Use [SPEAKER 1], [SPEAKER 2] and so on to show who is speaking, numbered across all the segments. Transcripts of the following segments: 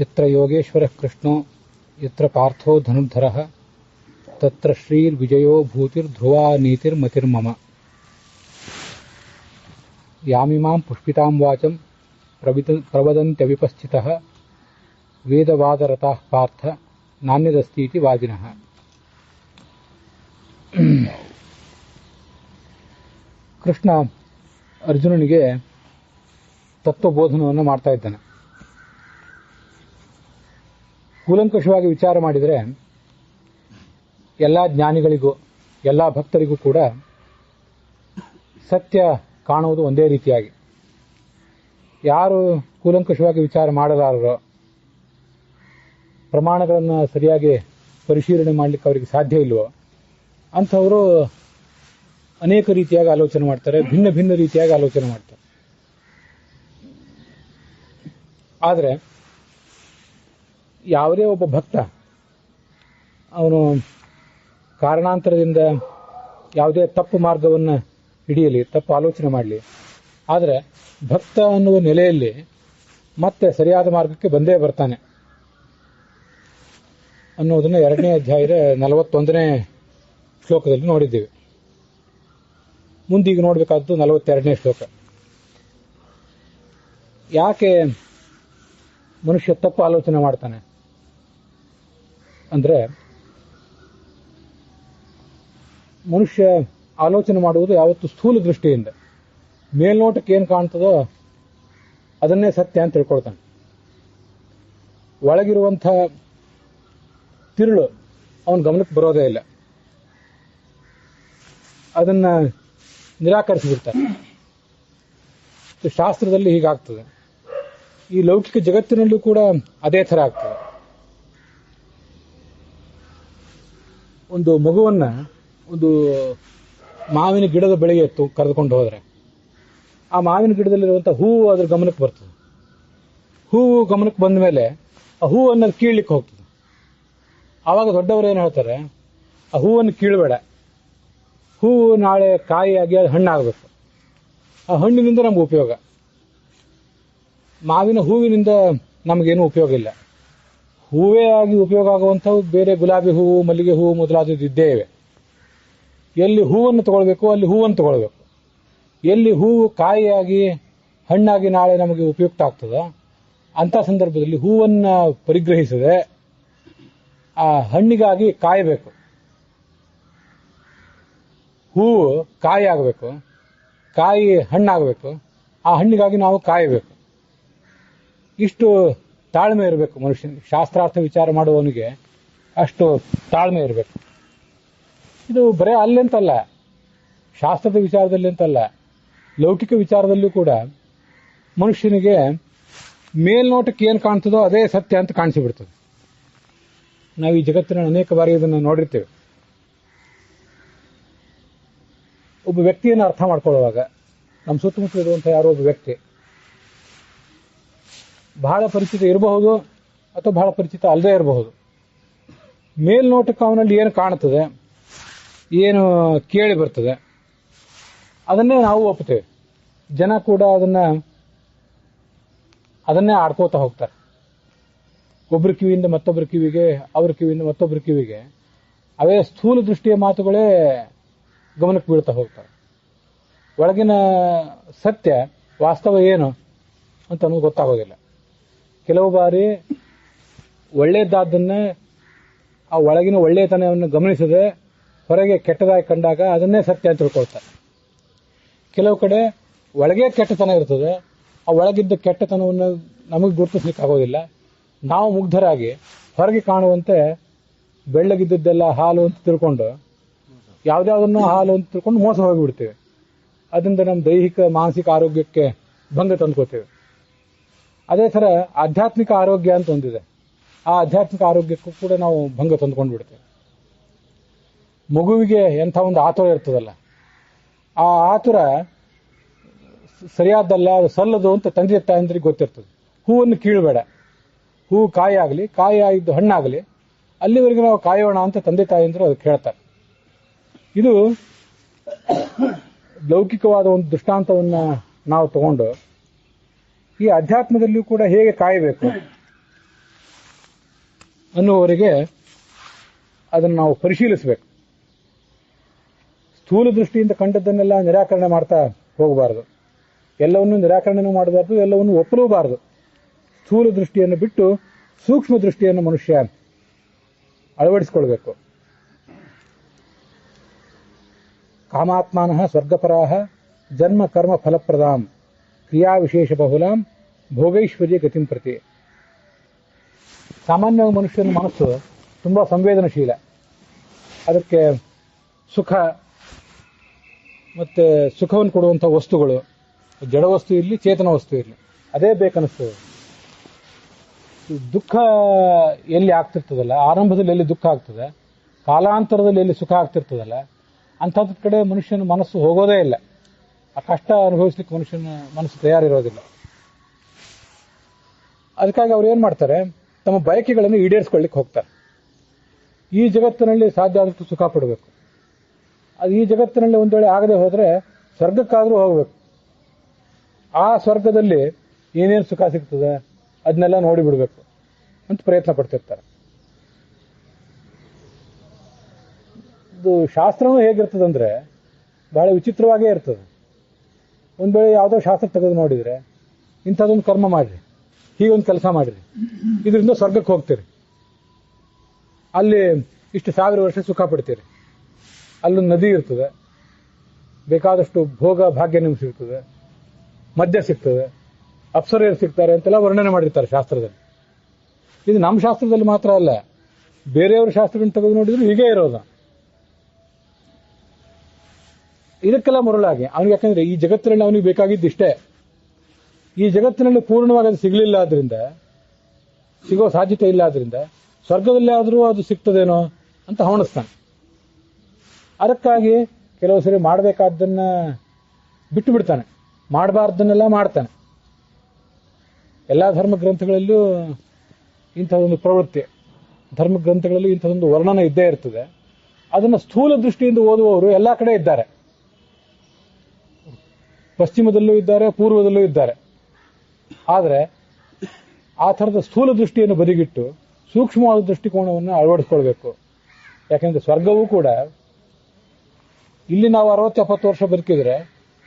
[SPEAKER 1] ಯತ್ರ ಯೋಗೇಶ್ವರಃ ಕೃಷ್ಣೋ ಯತ್ರ ಪಾರ್ಥೋ ಧನುರ್ಧರಃ ತತ್ರ ಶ್ರೀರ್ವಿಜಯೋ ಭೂತಿರ್ಧ್ರುವಾ ನೀತಿರ್ಮತಿರ್ಮಮ. ಯಾಮಿಮಾಂ ಪುಷ್ಪಿತಾಂ ವಾಚಂ ಪ್ರವದಂತ್ಯವಿಪಸ್ಥಿತಃ ವೇದವಾದರತಾಃ ಪಾರ್ಥ ನಾಣ್ಯದಸ್ತೀತಿ ವಾದಿನಃ. ಕೃಷ್ಣ ಅರ್ಜುನನಿಗೆ ತತ್ವಬೋಧನವನ್ನು ಮಾಡ್ತಾ ಇದ್ದಾನೆ. ಕೂಲಂಕಷವಾಗಿ ವಿಚಾರ ಮಾಡಿದರೆ ಎಲ್ಲ ಜ್ಞಾನಿಗಳಿಗೂ ಎಲ್ಲ ಭಕ್ತರಿಗೂ ಕೂಡ ಸತ್ಯ ಕಾಣುವುದು ಒಂದೇ ರೀತಿಯಾಗಿ. ಯಾರು ಕೂಲಂಕಷವಾಗಿ ವಿಚಾರ ಮಾಡಲಾರರೋ, ಪ್ರಮಾಣಗಳನ್ನು ಸರಿಯಾಗಿ ಪರಿಶೀಲನೆ ಮಾಡಲಿಕ್ಕೆ ಅವರಿಗೆ ಸಾಧ್ಯ ಇಲ್ವೋ ಅಂಥವರು ಅನೇಕ ರೀತಿಯಾಗಿ ಆಲೋಚನೆ ಮಾಡ್ತಾರೆ, ಭಿನ್ನ ಭಿನ್ನ ರೀತಿಯಾಗಿ ಆಲೋಚನೆ ಮಾಡ್ತಾರೆ. ಆದರೆ ಯಾವುದೇ ಒಬ್ಬ ಭಕ್ತ ಅವನು ಕಾರಣಾಂತರದಿಂದ ಯಾವುದೇ ತಪ್ಪು ಮಾರ್ಗವನ್ನು ಹಿಡಿಯಲಿ, ತಪ್ಪು ಆಲೋಚನೆ ಮಾಡಲಿ, ಆದರೆ ಭಕ್ತ ಅನ್ನುವ ನೆಲೆಯಲ್ಲಿ ಮತ್ತೆ ಸರಿಯಾದ ಮಾರ್ಗಕ್ಕೆ ಬಂದೇ ಬರ್ತಾನೆ ಅನ್ನೋದನ್ನು 2ನೇ ಅಧ್ಯಾಯದ 41ನೇ ಶ್ಲೋಕದಲ್ಲಿ ನೋಡಿದ್ದೀವಿ. ಮುಂದೀಗ ನೋಡಬೇಕಾದ್ದು 42ನೇ ಶ್ಲೋಕ. ಯಾಕೆ ಮನುಷ್ಯ ತಪ್ಪು ಆಲೋಚನೆ ಮಾಡ್ತಾನೆ ಅಂದ್ರೆ, ಮನುಷ್ಯ ಆಲೋಚನೆ ಮಾಡುವುದು ಯಾವತ್ತು ಸ್ಥೂಲ ದೃಷ್ಟಿಯಿಂದ, ಮೇಲ್ನೋಟಕ್ಕೆ ಏನು ಕಾಣ್ತದೋ ಅದನ್ನೇ ಸತ್ಯ ಅಂತ ತಿಳ್ಕೊಳ್ತಾನೆ. ಒಳಗಿರುವಂಥ ತಿರುಳು ಅವನ ಗಮನಕ್ಕೆ ಬರೋದೇ ಇಲ್ಲ, ಅದನ್ನ ನಿರಾಕರಿಸಿಬಿಡ್ತಾನೆ. ಶಾಸ್ತ್ರದಲ್ಲಿ ಹೀಗಾಗ್ತದೆ, ಈ ಲೌಕಿಕ ಜಗತ್ತಿನಲ್ಲೂ ಕೂಡ ಅದೇ ಥರ ಆಗ್ತದೆ. ಒಂದು ಮಗುವನ್ನ ಒಂದು ಮಾವಿನ ಗಿಡದ ಬಳಿಗೆ ಕರೆದುಕೊಂಡು ಹೋದರೆ ಆ ಮಾವಿನ ಗಿಡದಲ್ಲಿರುವಂಥ ಹೂವು ಅದ್ರ ಗಮನಕ್ಕೆ ಬರ್ತದೆ. ಹೂವು ಗಮನಕ್ಕೆ ಬಂದ ಮೇಲೆ ಆ ಹೂವನ್ನು ಕೀಳ್ಲಿಕ್ಕೆ ಹೋಗ್ತದೆ. ಆವಾಗ ದೊಡ್ಡವರು ಏನು ಹೇಳ್ತಾರೆ, ಆ ಹೂವನ್ನು ಕೀಳಬೇಡ, ಹೂವು ನಾಳೆ ಕಾಯಿಯಾಗಿ ಅದು ಹಣ್ಣಾಗಬೇಕು, ಆ ಹಣ್ಣಿನಿಂದ ನಮ್ಗೆ ಉಪಯೋಗ. ಮಾವಿನ ಹೂವಿನಿಂದ ನಮಗೇನು ಉಪಯೋಗ ಇಲ್ಲ. ಹೂವೇ ಆಗಿ ಉಪಯೋಗ ಆಗುವಂಥವು ಬೇರೆ ಗುಲಾಬಿ ಹೂವು, ಮಲ್ಲಿಗೆ ಹೂವು ಮೊದಲಾದದ್ದು ಇದ್ದೇ ಇವೆ. ಎಲ್ಲಿ ಹೂವನ್ನು ತಗೊಳ್ಬೇಕು ಅಲ್ಲಿ ಹೂವನ್ನು ತಗೊಳ್ಬೇಕು. ಎಲ್ಲಿ ಹೂವು ಕಾಯಿಯಾಗಿ ಹಣ್ಣಾಗಿ ನಾಳೆ ನಮಗೆ ಉಪಯುಕ್ತ ಆಗ್ತದ ಅಂಥ ಸಂದರ್ಭದಲ್ಲಿ ಹೂವನ್ನು ಪರಿಗ್ರಹಿಸದೆ ಆ ಹಣ್ಣಿಗಾಗಿ ಕಾಯಬೇಕು. ಹೂವು ಕಾಯಿ ಆಗಬೇಕು, ಕಾಯಿ ಹಣ್ಣಾಗಬೇಕು, ಆ ಹಣ್ಣಿಗಾಗಿ ನಾವು ಕಾಯಬೇಕು. ಇಷ್ಟು ತಾಳ್ಮೆ ಇರಬೇಕು ಮನುಷ್ಯನಿಗೆ. ಶಾಸ್ತ್ರಾರ್ಥ ವಿಚಾರ ಮಾಡುವವನಿಗೆ ಅಷ್ಟು ತಾಳ್ಮೆ ಇರಬೇಕು. ಇದು ಬರೇ ಅಲ್ಲೆಂತಲ್ಲ, ಶಾಸ್ತ್ರದ ವಿಚಾರದಲ್ಲಿ ಅಂತಲ್ಲ, ಲೌಕಿಕ ವಿಚಾರದಲ್ಲೂ ಕೂಡ ಮನುಷ್ಯನಿಗೆ ಮೇಲ್ನೋಟಕ್ಕೆ ಏನು ಕಾಣ್ತದೋ ಅದೇ ಸತ್ಯ ಅಂತ ಕಾಣಿಸಿಬಿಡ್ತದೆ. ನಾವು ಈ ಜಗತ್ತಿನ ಅನೇಕ ಬಾರಿ ಇದನ್ನು ನೋಡಿರ್ತೇವೆ. ಒಬ್ಬ ವ್ಯಕ್ತಿಯನ್ನು ಅರ್ಥ ಮಾಡ್ಕೊಳ್ಳುವಾಗ ನಮ್ಮ ಸುತ್ತಮುತ್ತ ಇರುವಂಥ ಯಾರೋ ಒಬ್ಬ ವ್ಯಕ್ತಿ ಬಹಳ ಪರಿಚಿತ ಇರಬಹುದು ಅಥವಾ ಬಹಳ ಪರಿಚಿತ ಅಲ್ಲದೇ ಇರಬಹುದು. ಮೇಲ್ನೋಟಕ್ಕೆ ಅವನಲ್ಲಿ ಏನು ಕಾಣುತ್ತದೆ, ಏನು ಕೇಳಿ ಬರ್ತದೆ, ಅದನ್ನೇ ನಾವು ಒಪ್ತೇವೆ. ಜನ ಕೂಡ ಅದನ್ನೇ ಆಡ್ಕೋತಾ ಹೋಗ್ತಾರೆ. ಒಬ್ಬರ ಕಿವಿಯಿಂದ ಮತ್ತೊಬ್ಬರ ಕಿವಿಗೆ, ಅವರ ಕಿವಿಯಿಂದ ಮತ್ತೊಬ್ಬರ ಕಿವಿಗೆ ಅವೇ ಸ್ಥೂಲ ದೃಷ್ಟಿಯ ಮಾತುಗಳೇ ಗಮನಕ್ಕೆ ಬೀಳ್ತಾ ಹೋಗ್ತಾರೆ. ಒಳಗಿನ ಸತ್ಯ ವಾಸ್ತವ ಏನು ಅಂತ ನಮಗೆ ಗೊತ್ತಾಗೋದಿಲ್ಲ. ಕೆಲವು ಬಾರಿ ಒಳ್ಳೆಯದಾದ್ದನ್ನೇ ಆ ಒಳಗಿನ ಒಳ್ಳೆಯತನವನ್ನು ಗಮನಿಸದೆ ಹೊರಗೆ ಕೆಟ್ಟದಾಗಿ ಕಂಡಾಗ ಅದನ್ನೇ ಸತ್ಯ ಅಂತ ತಿಳ್ಕೊಳ್ತಾರೆ. ಕೆಲವು ಕಡೆ ಒಳಗೆ ಕೆಟ್ಟತನ ಇರ್ತದೆ, ಆ ಒಳಗಿದ್ದ ಕೆಟ್ಟತನವನ್ನು ನಮಗೆ ಗುರುತಿಸ್ಲಿಕ್ಕಾಗೋದಿಲ್ಲ. ನಾವು ಮುಗ್ಧರಾಗಿ ಹೊರಗೆ ಕಾಣುವಂತೆ ಬೆಳ್ಳಗಿದ್ದದ್ದೆಲ್ಲ ಹಾಲು ಅಂತ ತಿಳ್ಕೊಂಡು ಯಾವುದ್ಯಾವುದನ್ನು ಹಾಲು ಅಂತ ತಿಳ್ಕೊಂಡು ಮೋಸ ಹೋಗಿಬಿಡ್ತೇವೆ. ಅದರಿಂದ ನಮ್ಮ ದೈಹಿಕ ಮಾನಸಿಕ ಆರೋಗ್ಯಕ್ಕೆ ಭಂಗ ತಂದ್ಕೋತೇವೆ. ಅದೇ ಥರ ಆಧ್ಯಾತ್ಮಿಕ ಆರೋಗ್ಯ ಅಂತ ಒಂದಿದೆ, ಆ ಆಧ್ಯಾತ್ಮಿಕ ಆರೋಗ್ಯಕ್ಕೂ ಕೂಡ ನಾವು ಭಂಗ ತಂದುಕೊಂಡು ಬಿಡ್ತೇವೆ. ಮಗುವಿಗೆ ಎಂಥ ಒಂದು ಆತುರ ಇರ್ತದಲ್ಲ, ಆ ಆತುರ ಸರಿಯಾದ್ದಲ್ಲ, ಅದು ಸಲ್ಲದು ಅಂತ ತಂದೆ ತಾಯಂದ್ರಿಗೆ ಗೊತ್ತಿರ್ತದೆ. ಹೂವನ್ನು ಕೀಳಬೇಡ, ಹೂವು ಕಾಯಿ ಆಗಲಿ, ಕಾಯಿ ಆಗಿದ್ದು ಹಣ್ಣಾಗಲಿ, ಅಲ್ಲಿವರೆಗೆ ನಾವು ಕಾಯೋಣ ಅಂತ ತಂದೆ ತಾಯಂದ್ರು ಅದಕ್ಕೆ ಹೇಳ್ತಾರೆ. ಇದು ಲೌಕಿಕವಾದ ಒಂದು ದೃಷ್ಟಾಂತವನ್ನು ನಾವು ತಗೊಂಡು ಈ ಅಧ್ಯಾತ್ಮದಲ್ಲಿಯೂ ಕೂಡ ಹೇಗೆ ಕಾಯಬೇಕು, ಅನ್ನುವವರೆಗೆ ಅದನ್ನು ನಾವು ಪರಿಶೀಲಿಸಬೇಕು. ಸ್ಥೂಲ ದೃಷ್ಟಿಯಿಂದ ಕಂಡದ್ದನ್ನೆಲ್ಲ ನಿರಾಕರಣೆ ಮಾಡ್ತಾ ಹೋಗಬಾರದು, ಎಲ್ಲವನ್ನೂ ನಿರಾಕರಣೆ ಮಾಡಬಾರದು, ಎಲ್ಲವನ್ನೂ ಒಪ್ಪಲೂಬಾರದು. ಸ್ಥೂಲ ದೃಷ್ಟಿಯನ್ನು ಬಿಟ್ಟು ಸೂಕ್ಷ್ಮ ದೃಷ್ಟಿಯನ್ನು ಮನುಷ್ಯ ಅಳವಡಿಸಿಕೊಳ್ಬೇಕು. ಕಾಮಾತ್ಮಾನಃ ಸ್ವರ್ಗಪರಾಹ ಜನ್ಮ ಕರ್ಮ ಫಲಪ್ರದಾಂ ಕ್ರಿಯಾ ವಿಶೇಷ ಬಹುಲಾಂ ಭೋಗೈಶ್ವರ್ಯ ಗತಿಂ ಪ್ರತಿ. ಸಾಮಾನ್ಯವಾಗಿ ಮನುಷ್ಯನ ಮನಸ್ಸು ತುಂಬ ಸಂವೇದನಶೀಲ. ಅದಕ್ಕೆ ಸುಖ ಮತ್ತು ಸುಖವನ್ನು ಕೊಡುವಂಥ ವಸ್ತುಗಳು, ಜಡ ವಸ್ತು ಇರಲಿ ಚೇತನ ವಸ್ತು ಇರಲಿ, ಅದೇ ಬೇಕನ್ನಿಸ್ತದೆ. ದುಃಖ ಎಲ್ಲಿ ಆಗ್ತಿರ್ತದಲ್ಲ, ಆರಂಭದಲ್ಲಿ ಎಲ್ಲಿ ದುಃಖ ಆಗ್ತದೆ, ಕಾಲಾಂತರದಲ್ಲಿ ಎಲ್ಲಿ ಸುಖ ಆಗ್ತಿರ್ತದಲ್ಲ, ಅಂಥದ್ರ ಕಡೆ ಮನುಷ್ಯನ ಮನಸ್ಸು ಹೋಗೋದೇ ಇಲ್ಲ. ಆ ಕಷ್ಟ ಅನುಭವಿಸ್ಲಿಕ್ಕೆ ಮನುಷ್ಯನ ಮನಸ್ಸು ತಯಾರಿರೋದಿಲ್ಲ. ಅದಕ್ಕಾಗಿ ಅವ್ರು ಏನು ಮಾಡ್ತಾರೆ, ತಮ್ಮ ಬಯಕೆಗಳನ್ನು ಈಡೇರಿಸ್ಕೊಳ್ಳಿಕ್ಕೆ ಹೋಗ್ತಾರೆ. ಈ ಜಗತ್ತಿನಲ್ಲಿ ಸಾಧ್ಯ ಆದಷ್ಟು ಸುಖ ಪಡಬೇಕು. ಅದು ಈ ಜಗತ್ತಿನಲ್ಲಿ ಒಂದು ವೇಳೆ ಆಗದೆ ಹೋದರೆ ಸ್ವರ್ಗಕ್ಕಾದರೂ ಹೋಗಬೇಕು. ಆ ಸ್ವರ್ಗದಲ್ಲಿ ಏನೇನು ಸುಖ ಸಿಗ್ತದೆ ಅದನ್ನೆಲ್ಲ ನೋಡಿಬಿಡಬೇಕು ಅಂತ ಪ್ರಯತ್ನ ಪಡ್ತಿರ್ತಾರೆ. ಇದು ಶಾಸ್ತ್ರನೂ ಹೇಗಿರ್ತದಂದ್ರೆ ಬಹಳ ವಿಚಿತ್ರವಾಗೇ ಇರ್ತದೆ. ಒಂದು ವೇಳೆ ಯಾವುದೋ ಶಾಸ್ತ್ರ ತೆಗೆದು ನೋಡಿದರೆ, ಇಂಥದ್ದೊಂದು ಕರ್ಮ ಮಾಡಿರಿ, ಹೀಗೊಂದು ಕೆಲಸ ಮಾಡಿರಿ, ಇದರಿಂದ ಸ್ವರ್ಗಕ್ಕೆ ಹೋಗ್ತೀರಿ, ಅಲ್ಲಿ ಇಷ್ಟು 1000 ವರ್ಷ ಸುಖ ಪಡ್ತೀರಿ, ಅಲ್ಲೊಂದು ನದಿ ಇರ್ತದೆ, ಬೇಕಾದಷ್ಟು ಭೋಗ ಭಾಗ್ಯ ನಿಮ್ಗೆ ಸಿಗ್ತದೆ, ಮದ್ಯ ಸಿಗ್ತದೆ, ಅಪ್ಸರೆಯರು ಸಿಗ್ತಾರೆ ಅಂತೆಲ್ಲ ವರ್ಣನೆ ಮಾಡಿರ್ತಾರೆ ಶಾಸ್ತ್ರದಲ್ಲಿ. ಇದು ನಮ್ಮ ಶಾಸ್ತ್ರದಲ್ಲಿ ಮಾತ್ರ ಅಲ್ಲ, ಬೇರೆಯವ್ರ ಶಾಸ್ತ್ರಗಳನ್ನು ತೆಗೆದು ನೋಡಿದ್ರು ಹೀಗೆ ಇರೋದು. ಇದಕ್ಕೆಲ್ಲ ಮರುಳಾಗಿ ಅವನಿಗೆ, ಯಾಕಂದ್ರೆ ಈ ಜಗತ್ತಿನಲ್ಲಿ ಅವನಿಗೆ ಬೇಕಾಗಿದ್ದಿಷ್ಟೇ. ಈ ಜಗತ್ತಿನಲ್ಲಿ ಪೂರ್ಣವಾಗಿ ಅದು ಸಿಗಲಿಲ್ಲ, ಆದ್ರಿಂದ ಸಿಗೋ ಸಾಧ್ಯತೆ ಇಲ್ಲ, ಆದ್ರಿಂದ ಸ್ವರ್ಗದಲ್ಲಿ ಆದರೂ ಅದು ಸಿಗ್ತದೇನೋ ಅಂತ ಹವಣಿಸ್ತಾನೆ. ಅದಕ್ಕಾಗಿ ಕೆಲವು ಸರಿ ಮಾಡಬೇಕಾದ್ದನ್ನ ಬಿಟ್ಟು ಬಿಡ್ತಾನೆ, ಮಾಡಬಾರ್ದನ್ನೆಲ್ಲ ಮಾಡ್ತಾನೆ. ಎಲ್ಲ ಧರ್ಮ ಗ್ರಂಥಗಳಲ್ಲೂ ಇಂಥದೊಂದು ಪ್ರವೃತ್ತಿ, ಧರ್ಮ ಗ್ರಂಥಗಳಲ್ಲಿ ಇಂಥದೊಂದು ವರ್ಣನೆ ಇದ್ದೇ ಇರ್ತದೆ. ಅದನ್ನು ಸ್ಥೂಲ ದೃಷ್ಟಿಯಿಂದ ಓದುವವರು ಎಲ್ಲ ಕಡೆ ಇದ್ದಾರೆ. ಪಶ್ಚಿಮದಲ್ಲೂ ಇದ್ದಾರೆ, ಪೂರ್ವದಲ್ಲೂ ಇದ್ದಾರೆ. ಆದರೆ ಆ ಥರದ ಸ್ಥೂಲ ದೃಷ್ಟಿಯನ್ನು ಬದಿಗಿಟ್ಟು ಸೂಕ್ಷ್ಮವಾದ ದೃಷ್ಟಿಕೋನವನ್ನು ಅಳವಡಿಸ್ಕೊಳ್ಬೇಕು. ಯಾಕೆಂದ್ರೆ ಸ್ವರ್ಗವೂ ಕೂಡ, ಇಲ್ಲಿ ನಾವು 60-70 ವರ್ಷ ಬದುಕಿದ್ರೆ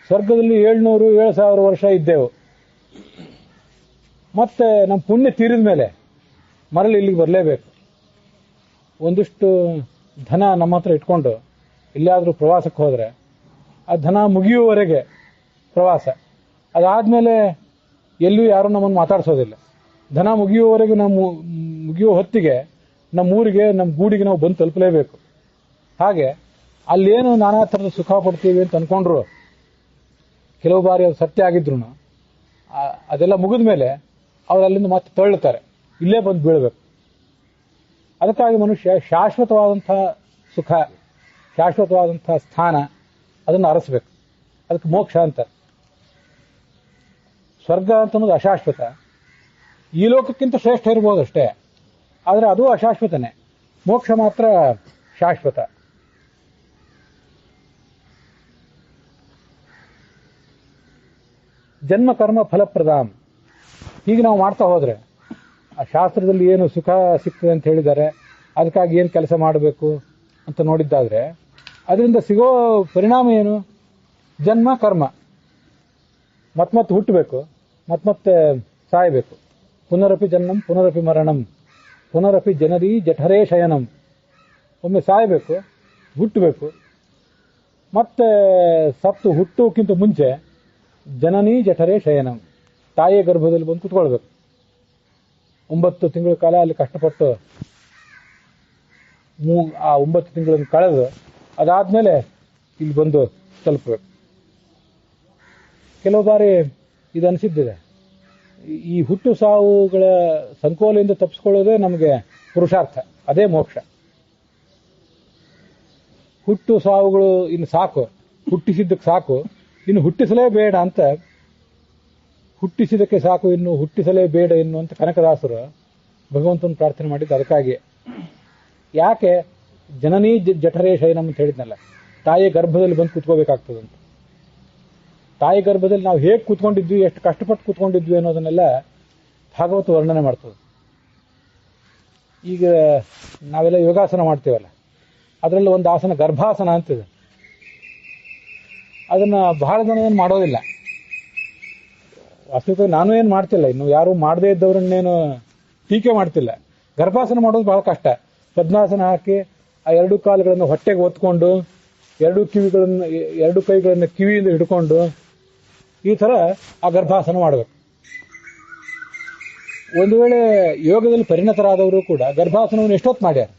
[SPEAKER 1] ಸ್ವರ್ಗದಲ್ಲಿ 700-7000 ವರ್ಷ ಇದ್ದೆವು. ಮತ್ತೆ ನಮ್ಮ ಪುಣ್ಯ ತೀರಿದ ಮೇಲೆ ಮರಳಿ ಇಲ್ಲಿಗೆ ಬರಲೇಬೇಕು. ಒಂದಿಷ್ಟು ಧನ ನಮ್ಮ ಹತ್ರ ಇಟ್ಕೊಂಡು ಇಲ್ಲಾದರೂ ಪ್ರವಾಸಕ್ಕೆ ಹೋದರೆ ಆ ಧನ ಮುಗಿಯುವವರೆಗೆ ಪ್ರವಾಸ, ಅದಾದಮೇಲೆ ಎಲ್ಲೂ ಯಾರೂ ನಮ್ಮನ್ನು ಮಾತಾಡಿಸೋದಿಲ್ಲ. ಧನ ಮುಗಿಯುವವರೆಗೆ ಮುಗಿಯುವ ಹೊತ್ತಿಗೆ ನಮ್ಮೂರಿಗೆ, ನಮ್ಮ ಗೂಡಿಗೆ ನಾವು ಬಂದು ತಲುಪಲೇಬೇಕು. ಹಾಗೆ ಅಲ್ಲೇನು ನಾನಾ ಥರದ ಸುಖ ಪಡ್ತೀವಿ ಅಂತ ಅನ್ಕೊಂಡ್ರು, ಕೆಲವು ಬಾರಿ ಅದು ಸತ್ಯ ಆಗಿದ್ರು ಅದೆಲ್ಲ ಮುಗಿದ ಮೇಲೆ ಅವ್ರು ಅಲ್ಲಿಂದ ಮತ್ತೆ ತಳ್ಳುತ್ತಾರೆ, ಇಲ್ಲೇ ಬಂದು ಬೀಳಬೇಕು. ಅದಕ್ಕಾಗಿ ಮನುಷ್ಯ ಶಾಶ್ವತವಾದಂಥ ಸುಖ, ಶಾಶ್ವತವಾದಂಥ ಸ್ಥಾನ ಅದನ್ನು ಅರಸಬೇಕು. ಅದಕ್ಕೆ ಮೋಕ್ಷ ಅಂತ. ಸ್ವರ್ಗ ಅಂತನ್ನೋದು ಅಶಾಶ್ವತ, ಈ ಲೋಕಕ್ಕಿಂತ ಶ್ರೇಷ್ಠ ಇರ್ಬೋದಷ್ಟೇ, ಆದರೆ ಅದು ಅಶಾಶ್ವತನೇ. ಮೋಕ್ಷ ಮಾತ್ರ ಶಾಶ್ವತ. ಜನ್ಮ ಕರ್ಮ ಫಲಪ್ರದಾಂ. ಹೀಗೆ ನಾವು ಮಾಡ್ತಾ ಹೋದರೆ ಆ ಶಾಸ್ತ್ರದಲ್ಲಿ ಏನು ಸುಖ ಸಿಗ್ತದೆ ಅಂತ ಹೇಳಿದ್ದಾರೆ, ಅದಕ್ಕಾಗಿ ಏನು ಕೆಲಸ ಮಾಡಬೇಕು ಅಂತ ನೋಡಿದ್ದಾದರೆ ಅದರಿಂದ ಸಿಗೋ ಪರಿಣಾಮ ಏನು? ಜನ್ಮ ಕರ್ಮ. ಮತ್ತೆ ಹುಟ್ಟಬೇಕು, ಮತ್ತೆ ಸಾಯಬೇಕು. ಪುನರಪಿ ಜನ್ಮಂ ಪುನರಪಿ ಮರಣಂ ಪುನರಪಿ ಜನರೀ ಜಠರೇ ಶಯನಂ. ಒಮ್ಮೆ ಸಾಯಬೇಕು, ಹುಟ್ಟಬೇಕು, ಮತ್ತೆ ಸತ್ತು ಹುಟ್ಟೋಕ್ಕಿಂತ ಮುಂಚೆ ಜನನೀ ಜಠರೇ ಶಯನಂ, ತಾಯಿಯ ಗರ್ಭದಲ್ಲಿ ಬಂದು ಕುತ್ಕೊಳ್ಬೇಕು. 9 ತಿಂಗಳ ಕಾಲ ಅಲ್ಲಿ ಕಷ್ಟಪಟ್ಟು ಆ 9 ತಿಂಗಳನ್ನು ಕಳೆದು ಅದಾದ್ಮೇಲೆ ಇಲ್ಲಿ ಬಂದು ತಲುಪಬೇಕು. ಕೆಲವು ಬಾರಿ ಇದು ಅನಿಸಿದ್ದಿದೆ, ಈ ಹುಟ್ಟು ಸಾವುಗಳ ಸಂಕೋಲೆಯಿಂದ ತಪ್ಪಿಸ್ಕೊಳ್ಳೋದೇ ನಮಗೆ ಪುರುಷಾರ್ಥ, ಅದೇ ಮೋಕ್ಷ. ಹುಟ್ಟು ಸಾವುಗಳು ಇನ್ನು ಸಾಕು, ಹುಟ್ಟಿಸಿದ್ದಕ್ಕೆ ಸಾಕು, ಇನ್ನು ಹುಟ್ಟಿಸಲೇ ಬೇಡ ಅಂತ, ಹುಟ್ಟಿಸಿದಕ್ಕೆ ಸಾಕು ಇನ್ನು ಹುಟ್ಟಿಸಲೇ ಬೇಡ ಎನ್ನುವಂತ ಕನಕದಾಸರು ಭಗವಂತನ ಪ್ರಾರ್ಥನೆ ಮಾಡಿದ್ದು ಅದಕ್ಕಾಗಿ. ಯಾಕೆ? ಜನನೀ ಜಠರೇ ಶಯನಂ ಅಂತ ಹೇಳಿದ್ನಲ್ಲ, ತಾಯಿಯ ಗರ್ಭದಲ್ಲಿ ಬಂದು ಕೂತ್ಕೋಬೇಕಾಗ್ತದಂತ. ತಾಯಿ ಗರ್ಭದಲ್ಲಿ ನಾವು ಹೇಗೆ ಕೂತ್ಕೊಂಡಿದ್ವಿ, ಎಷ್ಟು ಕಷ್ಟಪಟ್ಟು ಕೂತ್ಕೊಂಡಿದ್ವಿ ಅನ್ನೋದನ್ನೆಲ್ಲ ಭಾಗವತ ವರ್ಣನೆ ಮಾಡ್ತದೆ. ಈಗ ನಾವೆಲ್ಲ ಯೋಗಾಸನ ಮಾಡ್ತೀವಲ್ಲ, ಅದರಲ್ಲಿ ಒಂದು ಆಸನ ಗರ್ಭಾಸನ ಅಂತಿದೆ. ಅದನ್ನ ಬಹಳ ಜನ ಏನು ಮಾಡೋದಿಲ್ಲ. ವಾಸ್ತವಿಕವಾಗಿ ನಾನು ಏನು ಮಾಡ್ತಿಲ್ಲ, ಇನ್ನು ಯಾರು ಮಾಡದೇ ಇದ್ದವ್ರನ್ನೇನು ಟೀಕೆ ಮಾಡ್ತಿಲ್ಲ. ಗರ್ಭಾಸನ ಮಾಡೋದು ಬಹಳ ಕಷ್ಟ. ಪದ್ಮಾಸನ ಹಾಕಿ ಆ ಎರಡು ಕಾಲುಗಳನ್ನು ಹೊಟ್ಟೆಗೆ ಒತ್ಕೊಂಡು ಎರಡು ಕೈಗಳನ್ನು ಕಿವಿಯಿಂದ ಹಿಡ್ಕೊಂಡು ಈ ತರ ಆ ಗರ್ಭಾಸನ ಮಾಡಬೇಕು. ಒಂದು ವೇಳೆ ಯೋಗದಲ್ಲಿ ಪರಿಣತರಾದವರು ಕೂಡ ಗರ್ಭಾಸನವನ್ನು ಎಷ್ಟೊತ್ತು ಮಾಡ್ಯಾರ,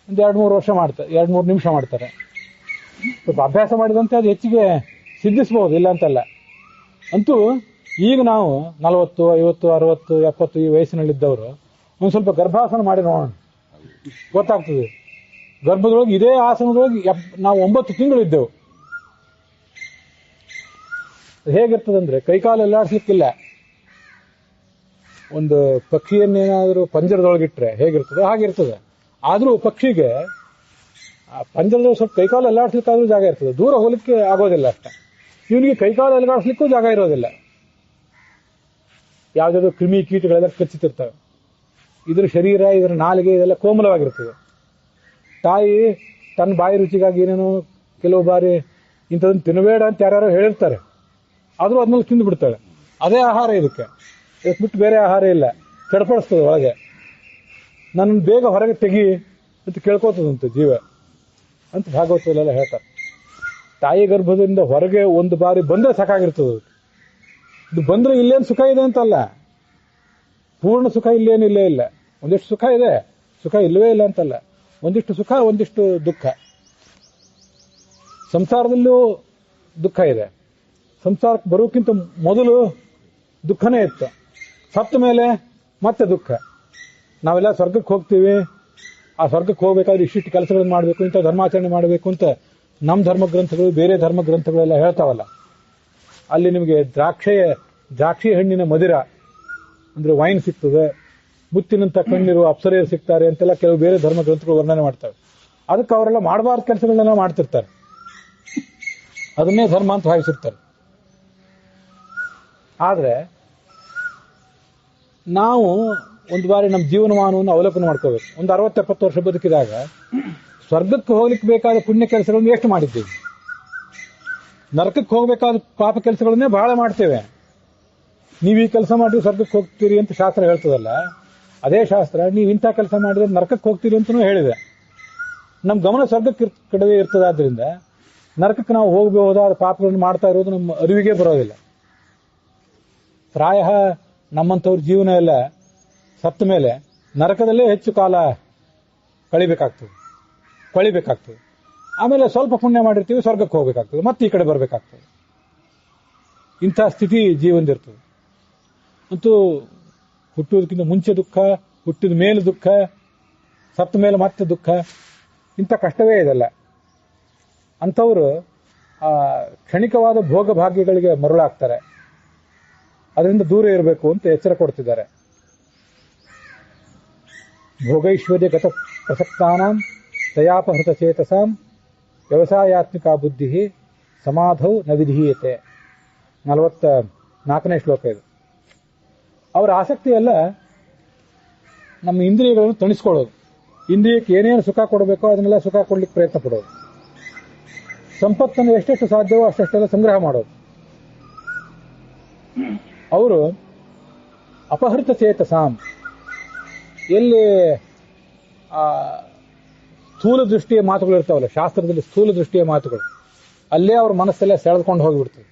[SPEAKER 1] ಒಂದು 2-3 ವರ್ಷ ಮಾಡ್ತಾರೆ, 2-3 ನಿಮಿಷ ಮಾಡ್ತಾರೆ. ಸ್ವಲ್ಪ ಅಭ್ಯಾಸ ಮಾಡಿದಂತೆ ಅದು ಹೆಚ್ಚಿಗೆ ಸಿದ್ಧಿಸಬಹುದು, ಇಲ್ಲ ಅಂತಲ್ಲ. ಅಂತೂ ಈಗ ನಾವು 40, 50, 60, 70 ಈ ವಯಸ್ಸಿನಲ್ಲಿದ್ದವರು ಒಂದು ಸ್ವಲ್ಪ ಗರ್ಭಾಸನ ಮಾಡಿ ನೋಡೋಣ, ಗೊತ್ತಾಗ್ತದೆ. ಗರ್ಭದೊಳಗೆ ಇದೇ ಆಸನದೊಳಗೆ ನಾವು 9 ತಿಂಗಳು ಇದ್ದೆವು. ಹೇಗಿರ್ತದಂದ್ರೆ ಕೈಕಾಲು ಎಲ್ಲಾಡ್ಸ್ಲಿಕ್ಕಿಲ್ಲ. ಒಂದು ಪಕ್ಷಿಯನ್ನೇನಾದರೂ ಪಂಜರದೊಳಗಿಟ್ರೆ ಹೇಗಿರ್ತದೆ ಹಾಗಿರ್ತದೆ. ಆದರೂ ಪಕ್ಷಿಗೆ ಪಂಜರದೊಳಗೆ ಸ್ವಲ್ಪ ಕೈಕಾಲು ಎಲ್ಲಾಡ್ಸ್ಲಿಕ್ಕಾದ್ರೂ ಜಾಗ ಇರ್ತದೆ, ದೂರ ಹೋಗ್ಲಿಕ್ಕೆ ಆಗೋದಿಲ್ಲ ಅಷ್ಟೇ. ಇವನಿಗೆ ಕೈಕಾಲು ಎಲ್ಲಾಡ್ಸ್ಲಿಕ್ಕೂ ಜಾಗ ಇರೋದಿಲ್ಲ. ಯಾವುದಾದ್ರು ಕ್ರಿಮಿ ಕೀಟಗಳೆಲ್ಲ ಕಚ್ಚುತ್ತಿರ್ತವೆ. ಇದ್ರ ಶರೀರ, ಇದರ ನಾಲಿಗೆ ಇದೆಲ್ಲ ಕೋಮಲವಾಗಿರ್ತದೆ. ತಾಯಿ ತನ್ನ ಬಾಯಿ ರುಚಿಗಾಗಿ ಏನೇನೋ ಕೆಲವು ಬಾರಿ ಇಂಥದನ್ನು ತಿನ್ನಬೇಡ ಅಂತ ಯಾರ್ಯಾರೋ ಹೇಳಿರ್ತಾರೆ, ಆದರೂ ಅದನ್ನೆಲ್ಲ ತಿಂದು ಬಿಡ್ತಾಳೆ. ಅದೇ ಆಹಾರ ಇದಕ್ಕೆ ಬಿಟ್ಟು ಬೇರೆ ಆಹಾರ ಇಲ್ಲ. ಚಡಪಡಿಸ್ತದೆ ಒಳಗೆ. ನನ್ನನ್ನು ಬೇಗ ಹೊರಗೆ ತೆಗಿ ಅಂತ ಕೇಳ್ಕೋತದಂತೆ ಜೀವ ಅಂತ ಭಾಗವತದಲ್ಲೆಲ್ಲ ಹೇಳ್ತಾರೆ. ತಾಯಿ ಗರ್ಭದಿಂದ ಹೊರಗೆ ಒಂದು ಬಾರಿ ಬಂದ್ರೆ ಸಾಕಾಗಿರ್ತದೆ. ಇದು ಬಂದ್ರೆ ಇಲ್ಲೇನು ಸುಖ ಇದೆ ಅಂತಲ್ಲ, ಪೂರ್ಣ ಸುಖ ಇಲ್ಲೇನಿಲ್ಲೇ ಇಲ್ಲ. ಒಂದಿಷ್ಟು ಸುಖ ಇದೆ, ಸುಖ ಇಲ್ಲವೇ ಇಲ್ಲ ಅಂತಲ್ಲ. ಒಂದಿಷ್ಟು ಸುಖ, ಒಂದಿಷ್ಟು ದುಃಖ. ಸಂಸಾರದಲ್ಲೂ ದುಃಖ ಇದೆ. ಸಂಸಾರಕ್ಕೆ ಬರೋಕ್ಕಿಂತ ಮೊದಲು ದುಃಖನೇ ಇತ್ತು. ಸತ್ತ ಮೇಲೆ ಮತ್ತೆ ದುಃಖ. ನಾವೆಲ್ಲ ಸ್ವರ್ಗಕ್ಕೆ ಹೋಗ್ತೀವಿ, ಆ ಸ್ವರ್ಗಕ್ಕೆ ಹೋಗ್ಬೇಕಾದ್ರೆ ಇಷ್ಟಿಷ್ಟು ಕೆಲಸಗಳನ್ನು ಮಾಡಬೇಕು, ಇಂಥ ಧರ್ಮಾಚರಣೆ ಮಾಡಬೇಕು ಅಂತ ನಮ್ಮ ಧರ್ಮಗ್ರಂಥಗಳು, ಬೇರೆ ಧರ್ಮಗ್ರಂಥಗಳೆಲ್ಲ ಹೇಳ್ತಾವಲ್ಲ. ಅಲ್ಲಿ ನಿಮಗೆ ದ್ರಾಕ್ಷಿ ಹಣ್ಣಿನ ಮದಿರ ಅಂದ್ರೆ ವೈನ್ ಸಿಗ್ತದೆ, ಮುತ್ತಿನಂತ ಕಣ್ಣಿರುವ ಅಪ್ಸರೆಯರು ಸಿಗ್ತಾರೆ ಅಂತೆಲ್ಲ ಕೆಲವು ಬೇರೆ ಧರ್ಮಗ್ರಂಥಗಳು ವರ್ಣನೆ ಮಾಡ್ತವೆ. ಅದಕ್ಕೆ ಅವರೆಲ್ಲ ಮಾಡಬಾರ್ದು ಕೆಲಸಗಳನ್ನೆಲ್ಲ ಮಾಡ್ತಿರ್ತಾರೆ, ಅದನ್ನೇ ಧರ್ಮ ಅಂತ ಭಾವಿಸಿರ್ತಾರೆ. ಆದ್ರೆ ನಾವು ಒಂದು ಬಾರಿ ನಮ್ಮ ಜೀವನಮಾನವನ್ನು ಅವಲೋಕನ ಮಾಡ್ಕೋಬೇಕು. ಒಂದು 60-70 ವರ್ಷ ಬದುಕಿದಾಗ ಸ್ವರ್ಗಕ್ಕೆ ಹೋಗ್ಲಿಕ್ಕೆ ಬೇಕಾದ ಪುಣ್ಯ ಕೆಲಸಗಳನ್ನು ಎಷ್ಟು ಮಾಡಿದ್ದೀವಿ, ನರಕಕ್ಕೆ ಹೋಗಬೇಕಾದ ಪಾಪ ಕೆಲಸಗಳನ್ನೇ ಬಹಳ ಮಾಡ್ತೇವೆ. ನೀವು ಈ ಕೆಲಸ ಮಾಡಿ ಸ್ವರ್ಗಕ್ಕೆ ಹೋಗ್ತೀರಿ ಅಂತ ಶಾಸ್ತ್ರ ಹೇಳ್ತದಲ್ಲ, ಅದೇ ಶಾಸ್ತ್ರ ನೀವು ಇಂಥ ಕೆಲಸ ಮಾಡಿದ್ರೆ ನರಕಕ್ಕೆ ಹೋಗ್ತೀರಿ ಅಂತಲೂ ಹೇಳಿದೆ. ನಮ್ಮ ಗಮನ ಸ್ವರ್ಗಕ್ಕೆ ಕಡೆ ಇರ್ತದಾದ್ರಿಂದ ನರಕಕ್ಕೆ ನಾವು ಹೋಗಬಹುದಾದ ಪಾಪಗಳನ್ನು ಮಾಡ್ತಾ ಇರೋದು ನಮ್ಮ ಅರಿವಿಗೆ ಬರೋದಿಲ್ಲ. ಪ್ರಾಯ ನಮ್ಮಂಥವ್ರ ಜೀವನ ಎಲ್ಲ ಸತ್ತ ಮೇಲೆ ನರಕದಲ್ಲೇ ಹೆಚ್ಚು ಕಾಲ ಕಳಿಬೇಕಾಗ್ತದೆ. ಆಮೇಲೆ ಸ್ವಲ್ಪ ಪುಣ್ಯ ಮಾಡಿರ್ತೀವಿ, ಸ್ವರ್ಗಕ್ಕೆ ಹೋಗ್ಬೇಕಾಗ್ತದೆ, ಮತ್ತೆ ಈ ಕಡೆ ಬರಬೇಕಾಗ್ತದೆ. ಇಂಥ ಸ್ಥಿತಿ ಜೀವನದಿರ್ತದೆ. ಅಂತೂ ಹುಟ್ಟುವುದಕ್ಕಿಂತ ಮುಂಚೆ ದುಃಖ, ಹುಟ್ಟಿದ ಮೇಲೆ ದುಃಖ, ಸತ್ತ ಮೇಲೆ ಮತ್ತೆ ದುಃಖ, ಇಂಥ ಕಷ್ಟವೇ ಇದೆಲ್ಲ. ಅಂಥವರು ಆ ಕ್ಷಣಿಕವಾದ ಭೋಗ ಭಾಗ್ಯಗಳಿಗೆ ಮರುಳಾಗ್ತಾರೆ. ಅದರಿಂದ ದೂರ ಇರಬೇಕು ಅಂತ ಎಚ್ಚರ ಕೊಡ್ತಿದ್ದಾರೆ. ಭೋಗೈಶ್ವರ್ಯ ಗತ ಪ್ರಸಕ್ತಾನಾಂ ತಯಾಪಹೃತ ಚೇತಸಾಂ ವ್ಯವಸಾಯಾತ್ಮಿಕಾ ಬುದ್ಧಿ ಸಮಾಧೌ ನ ವಿಧೀಯತೆ. 44ನೇ ಶ್ಲೋಕ ಇದು. ಅವರ ಆಸಕ್ತಿ ಎಲ್ಲ ನಮ್ಮ ಇಂದ್ರಿಯಗಳನ್ನು ತಣಿಸ್ಕೊಳ್ಳೋದು. ಇಂದ್ರಿಯಕ್ಕೆ ಏನೇನು ಸುಖ ಕೊಡಬೇಕೋ ಅದನ್ನೆಲ್ಲ ಸುಖ ಕೊಡ್ಲಿಕ್ಕೆ ಪ್ರಯತ್ನ ಪಡೋದು. ಸಂಪತ್ತನ್ನು ಎಷ್ಟೆಷ್ಟು ಸಾಧ್ಯವೋ ಅಷ್ಟೆಷ್ಟೆಲ್ಲ ಸಂಗ್ರಹ ಮಾಡೋದು. ಅವರು ಅಪಹೃತ ಚೇತಸಾಂ, ಎಲ್ಲಿ ಸ್ಥೂಲ ದೃಷ್ಟಿಯ ಮಾತುಗಳು ಇರ್ತಾವಲ್ಲ, ಶಾಸ್ತ್ರದಲ್ಲಿ ಸ್ಥೂಲ ದೃಷ್ಟಿಯ ಮಾತುಗಳು, ಅಲ್ಲೇ ಅವ್ರ ಮನಸ್ಸೆಲ್ಲ ಸೆಳೆದುಕೊಂಡು ಹೋಗಿಬಿಡ್ತದೆ.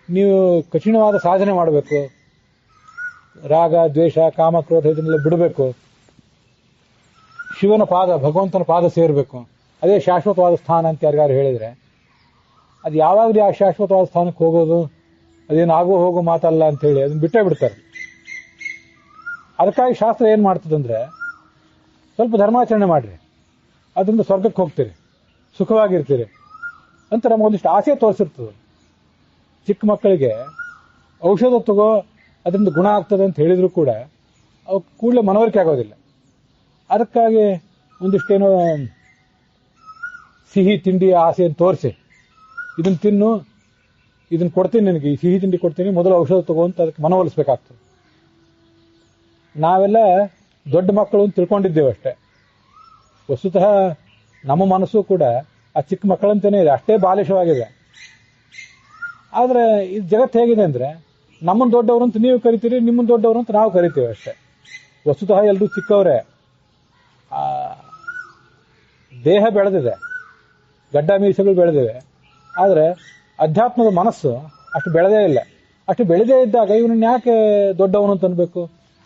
[SPEAKER 1] ನೀವು ಕಠಿಣವಾದ ಸಾಧನೆ ಮಾಡಬೇಕು, ರಾಗ ದ್ವೇಷ ಕಾಮ ಕ್ರೋಧ ಇದನ್ನೆಲ್ಲ ಬಿಡಬೇಕು, ಶಿವನ ಪಾದ ಭಗವಂತನ ಪಾದ ಸೇರಬೇಕು, ಅದೇ ಶಾಶ್ವತವಾದ ಸ್ಥಾನ ಅಂತ ಯಾರಿಗಾರು ಹೇಳಿದ್ರೆ ಅದು ಯಾವಾಗಲೂ ಆ ಶಾಶ್ವತವಾದ ಸ್ಥಾನಕ್ಕೆ ಹೋಗೋದು ಅದೇನು ಆಗೋ ಹೋಗೋ ಮಾತಲ್ಲ ಅಂತ ಹೇಳಿ ಅದನ್ನ ಬಿಟ್ಟೇ ಬಿಡ್ತಾರೆ. ಅದಕ್ಕಾಗಿ ಶಾಸ್ತ್ರ ಏನ್ ಮಾಡ್ತದಂದ್ರೆ, ಸ್ವಲ್ಪ ಧರ್ಮಾಚರಣೆ ಮಾಡ್ರಿ, ಅದರಿಂದ ಸ್ವರ್ಗಕ್ಕೆ ಹೋಗ್ತೀರಿ, ಸುಖವಾಗಿರ್ತೀರಿ ಅಂತ ನಮಗೊಂದಿಷ್ಟು ಆಸೆ ತೋರಿಸಿರ್ತದೆ. ಚಿಕ್ಕ ಮಕ್ಕಳಿಗೆ ಔಷಧ ತಗೋ ಅದರಿಂದ ಗುಣ ಆಗ್ತದೆ ಅಂತ ಹೇಳಿದ್ರು ಕೂಡ ಅವು ಕೂಡಲೇ ಮನವರಿಕೆ ಆಗೋದಿಲ್ಲ. ಅದಕ್ಕಾಗಿ ಒಂದಿಷ್ಟೇನೋ ಸಿಹಿ ತಿಂಡಿಯ ಆಸೆಯನ್ನು ತೋರಿಸಿ, ಇದನ್ನು ತಿನ್ನು, ಇದನ್ನು ಕೊಡ್ತೀನಿ ನಿನಗೆ, ಈ ಸಿಹಿ ತಿಂಡಿ ಕೊಡ್ತೀನಿ, ಮೊದಲು ಔಷಧ ತಗೋ ಅಂತ ಅದಕ್ಕೆ ಮನವೊಲಿಸ್ಬೇಕಾಗ್ತದೆ. ನಾವೆಲ್ಲ ದೊಡ್ಡ ಮಕ್ಕಳು ಅಂತ ತಿಳ್ಕೊಂಡಿದ್ದೇವೆ ಅಷ್ಟೇ. ವಸ್ತುತಃ ನಮ್ಮ ಮನಸ್ಸು ಕೂಡ ಆ ಚಿಕ್ಕ ಮಕ್ಕಳಂತೇನೆ ಇದೆ, ಅಷ್ಟೇ ಬಾಲಿಶವಾಗಿದೆ. ಆದ್ರೆ ಈ ಜಗತ್ತು ಹೇಗಿದೆ ಅಂದ್ರೆ ನಮ್ಮನ್ನು ದೊಡ್ಡವರು ಅಂತ ನೀವು ಕರಿತೀರಿ, ನಿಮ್ಮನ್ನು ದೊಡ್ಡವರು ಅಂತ ನಾವು ಕರಿತೀವಿ ಅಷ್ಟೇ. ವಸ್ತುತಃ ಎಲ್ಲರೂ ಚಿಕ್ಕವರೇ. ದೇಹ ಬೆಳೆದಿದೆ, ಗಡ್ಡ ಮೀಸೆಗಳು ಬೆಳೆದಿವೆ, ಆದರೆ ಅಧ್ಯಾತ್ಮದ ಮನಸ್ಸು ಅಷ್ಟು ಬೆಳೆದೇ ಇಲ್ಲ. ಅಷ್ಟು ಬೆಳೆದೇ ಇದ್ದಾಗ ಇವನನ್ನ ಯಾಕೆ ದೊಡ್ಡವನು ಅಂತ ಅನ್ಬೇಕು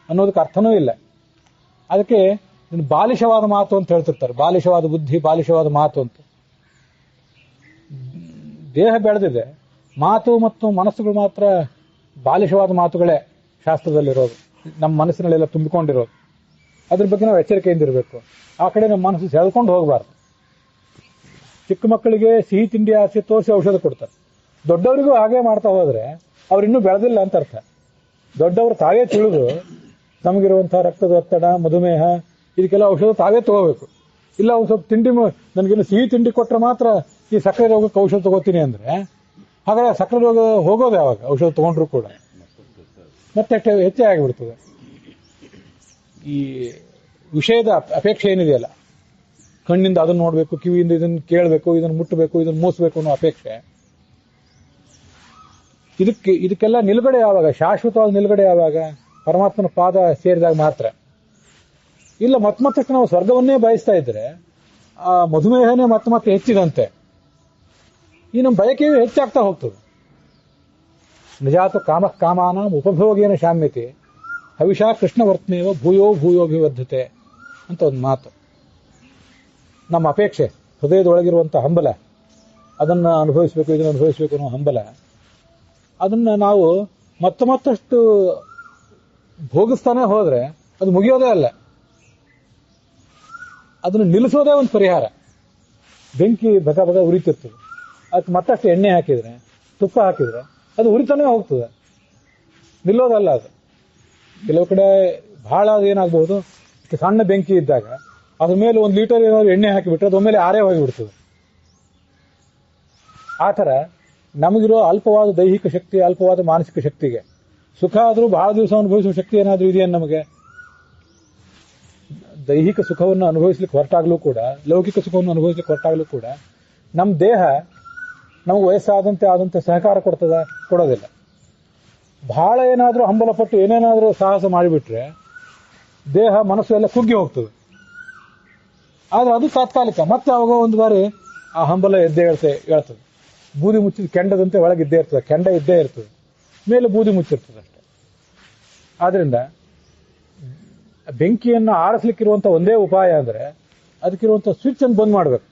[SPEAKER 1] ಅನ್ನೋದಕ್ಕೆ ಅರ್ಥನೂ ಇಲ್ಲ. ಅದಕ್ಕೆ ಬಾಲಿಶವಾದ ಮಾತು ಅಂತ ಹೇಳ್ತಿರ್ತಾರೆ, ಬಾಲಿಶವಾದ ಬುದ್ಧಿ, ಬಾಲಿಶವಾದ ಮಾತು ಅಂತ. ದೇಹ ಬೆಳೆದಿದೆ, ಮಾತು ಮತ್ತು ಮನಸ್ಸುಗಳು ಮಾತ್ರ ಬಾಲಿಶವಾದ ಮಾತುಗಳೇ ಶಾಸ್ತ್ರದಲ್ಲಿರೋದು, ನಮ್ಮ ಮನಸ್ಸಿನಲ್ಲೆಲ್ಲ ತುಂಬಿಕೊಂಡಿರೋದು. ಅದ್ರ ಬಗ್ಗೆ ನಾವು ಎಚ್ಚರಿಕೆಯಿಂದ ಇರಬೇಕು. ಆ ಕಡೆ ನಮ್ಮ ಮನಸ್ಸು ಸೆಳ್ಕೊಂಡು ಹೋಗಬಾರ್ದು. ಚಿಕ್ಕ ಮಕ್ಕಳಿಗೆ ಸಿಹಿ ತಿಂಡಿ ಆಸೆ ತೋರಿಸಿ ಔಷಧ ಕೊಡ್ತಾರೆ. ದೊಡ್ಡವರಿಗೂ ಹಾಗೆ ಮಾಡ್ತಾ ಹೋದ್ರೆ ಅವ್ರಿನ್ನೂ ಬೆಳೆದಿಲ್ಲ ಅಂತ ಅರ್ಥ. ದೊಡ್ಡವರು ತಾವೇ ತಿಳಿದು ನಮಗಿರುವಂತಹ ರಕ್ತದ ಒತ್ತಡ, ಮಧುಮೇಹ ಇದಕ್ಕೆಲ್ಲ ಔಷಧ ತಾವೇ ತಗೋಬೇಕು. ಇಲ್ಲ ಒಂದು ಸ್ವಲ್ಪ ತಿಂಡಿ, ನನಗಿನ್ನು ಸಿಹಿ ತಿಂಡಿ ಕೊಟ್ಟರೆ ಮಾತ್ರ ಈ ಸಕ್ಕರೆ ರೋಗಕ್ಕೆ ಔಷಧ ತಗೋತೀನಿ ಅಂದ್ರೆ ಹಾಗಾದ್ರೆ ಸಕ್ಕರೆ ರೋಗ ಹೋಗೋದು ಯಾವಾಗ? ಔಷಧ ತಗೊಂಡ್ರು ಕೂಡ ಮತ್ತೆ ಹೆಚ್ಚೇ ಆಗಿಬಿಡ್ತದೆ. ಈ ವಿಷಯದ ಅಪೇಕ್ಷೆ ಏನಿದೆಯಲ್ಲ, ಕಣ್ಣಿಂದ ಅದನ್ನು ನೋಡಬೇಕು, ಕಿವಿಯಿಂದ ಇದನ್ನು ಕೇಳಬೇಕು, ಇದನ್ನು ಮುಟ್ಟಬೇಕು, ಇದನ್ನು ಮೂಸಬೇಕು ಅನ್ನೋ ಅಪೇಕ್ಷೆ, ಇದಕ್ಕೆಲ್ಲ ನಿಲುಗಡೆ ಯಾವಾಗ? ಶಾಶ್ವತವಾದ ನಿಲುಗಡೆ ಯಾವಾಗ? ಪರಮಾತ್ಮನ ಪಾದ ಸೇರಿದಾಗ ಮಾತ್ರ. ಇಲ್ಲ ಮತ್ತಷ್ಟು ನಾವು ಸ್ವರ್ಗವನ್ನೇ ಬಯಸ್ತಾ ಇದ್ರೆ ಆ ಮಧುಮೇಹನೇ ಮತ್ತೆ ಹೆಚ್ಚಿದಂತೆ ಈ ನಮ್ಮ ಬಯಕೆಯೂ ಹೆಚ್ಚಾಗ್ತಾ ಹೋಗ್ತದೆ. ನಿಜಾತ ಕಾಮಾನ ಉಪಭೋಗೇನ ಶಾಮ್ಯತೆ ಹವಿಷಾ ಕೃಷ್ಣವರ್ತ್ನೇವ ಭೂಯೋ ಭೂಯೋಭಿವರ್ಧತೆ ಅಂತ ಒಂದು ಮಾತು. ನಮ್ಮ ಅಪೇಕ್ಷೆ, ಹೃದಯದೊಳಗಿರುವಂತಹ ಹಂಬಲ, ಅದನ್ನು ಅನುಭವಿಸಬೇಕು, ಇದನ್ನು ಅನುಭವಿಸಬೇಕು ಅನ್ನೋ ಹಂಬಲ, ಅದನ್ನು ನಾವು ಮತ್ತಷ್ಟು ಭೋಗಿಸ್ತಾನೆ ಹೋದ್ರೆ ಅದು ಮುಗಿಯೋದೇ ಅಲ್ಲ. ಅದನ್ನು ನಿಲ್ಲಿಸೋದೇ ಒಂದು ಪರಿಹಾರ. ಬೆಂಕಿ ಬಗ ಬಗ ಉರಿತಿರ್ತದೆ, ಅದಕ್ಕೆ ಮತ್ತಷ್ಟು ಎಣ್ಣೆ ಹಾಕಿದ್ರೆ, ತುಪ್ಪ ಹಾಕಿದ್ರೆ ಅದು ಉರಿತಾನೆ ಹೋಗ್ತದೆ, ನಿಲ್ಲೋದಲ್ಲ ಅದು. ಕೆಲವು ಕಡೆ ಬಹಳ ಏನಾಗಬಹುದು, ಸಣ್ಣ ಬೆಂಕಿ ಇದ್ದಾಗ ಅದ್ರ ಮೇಲೆ 1 ಲೀಟರ್ ಏನಾದ್ರು ಎಣ್ಣೆ ಹಾಕಿಬಿಟ್ರೆ ಅದು ಒಮ್ಮೆಲೆ ಆರೇ ಹೋಗಿಬಿಡ್ತದೆ. ಆ ಥರ ನಮಗಿರೋ ಅಲ್ಪವಾದ ದೈಹಿಕ ಶಕ್ತಿ, ಅಲ್ಪವಾದ ಮಾನಸಿಕ ಶಕ್ತಿಗೆ ಸುಖ ಆದರೂ ಬಹಳ ದಿವಸ ಅನುಭವಿಸುವ ಶಕ್ತಿ ಏನಾದರೂ ಇದೆಯಾ ನಮಗೆ? ದೈಹಿಕ ಸುಖವನ್ನು ಅನುಭವಿಸ್ಲಿಕ್ಕೆ ಹೊರಟಾಗ್ಲೂ ಕೂಡ, ಲೌಕಿಕ ಸುಖವನ್ನು ಅನುಭವಿಸ್ಲಿಕ್ಕೆ ಹೊರಟಾಗ್ಲೂ ಕೂಡ ನಮ್ಮ ದೇಹ ನಮಗೆ ವಯಸ್ಸಾದಂತೆ ಸಹಕಾರ ಕೊಡೋದಿಲ್ಲ. ಬಹಳ ಏನಾದರೂ ಹಂಬಲಪಟ್ಟು ಏನೇನಾದರೂ ಸಾಹಸ ಮಾಡಿಬಿಟ್ರೆ ದೇಹ ಮನಸ್ಸು ಎಲ್ಲ ಕುಗ್ಗಿ ಹೋಗ್ತದೆ. ಆದ್ರೆ ಅದು ತಾತ್ಕಾಲಿಕ. ಮತ್ತೆ ಅವಾಗ ಒಂದು ಬಾರಿ ಆ ಹಂಬಲ ಎದ್ದೇ ಹೇಳ್ತದೆ. ಬೂದಿ ಮುಚ್ಚಿದ ಕೆಂಡದಂತೆ ಒಳಗಿದ್ದೇ ಇರ್ತದೆ, ಕೆಂಡ ಇದ್ದೇ ಇರ್ತದೆ, ಮೇಲೆ ಬೂದಿ ಮುಚ್ಚಿರ್ತದೆ ಅಷ್ಟೆ. ಆದ್ರಿಂದ ಬೆಂಕಿಯನ್ನು ಆರಿಸ್ಲಿಕ್ಕಿರುವಂಥ ಒಂದೇ ಉಪಾಯ ಅಂದ್ರೆ ಅದಕ್ಕಿರುವಂಥ ಸ್ವಿಚ್ ಅನ್ನು ಬಂದ್ ಮಾಡಬೇಕು.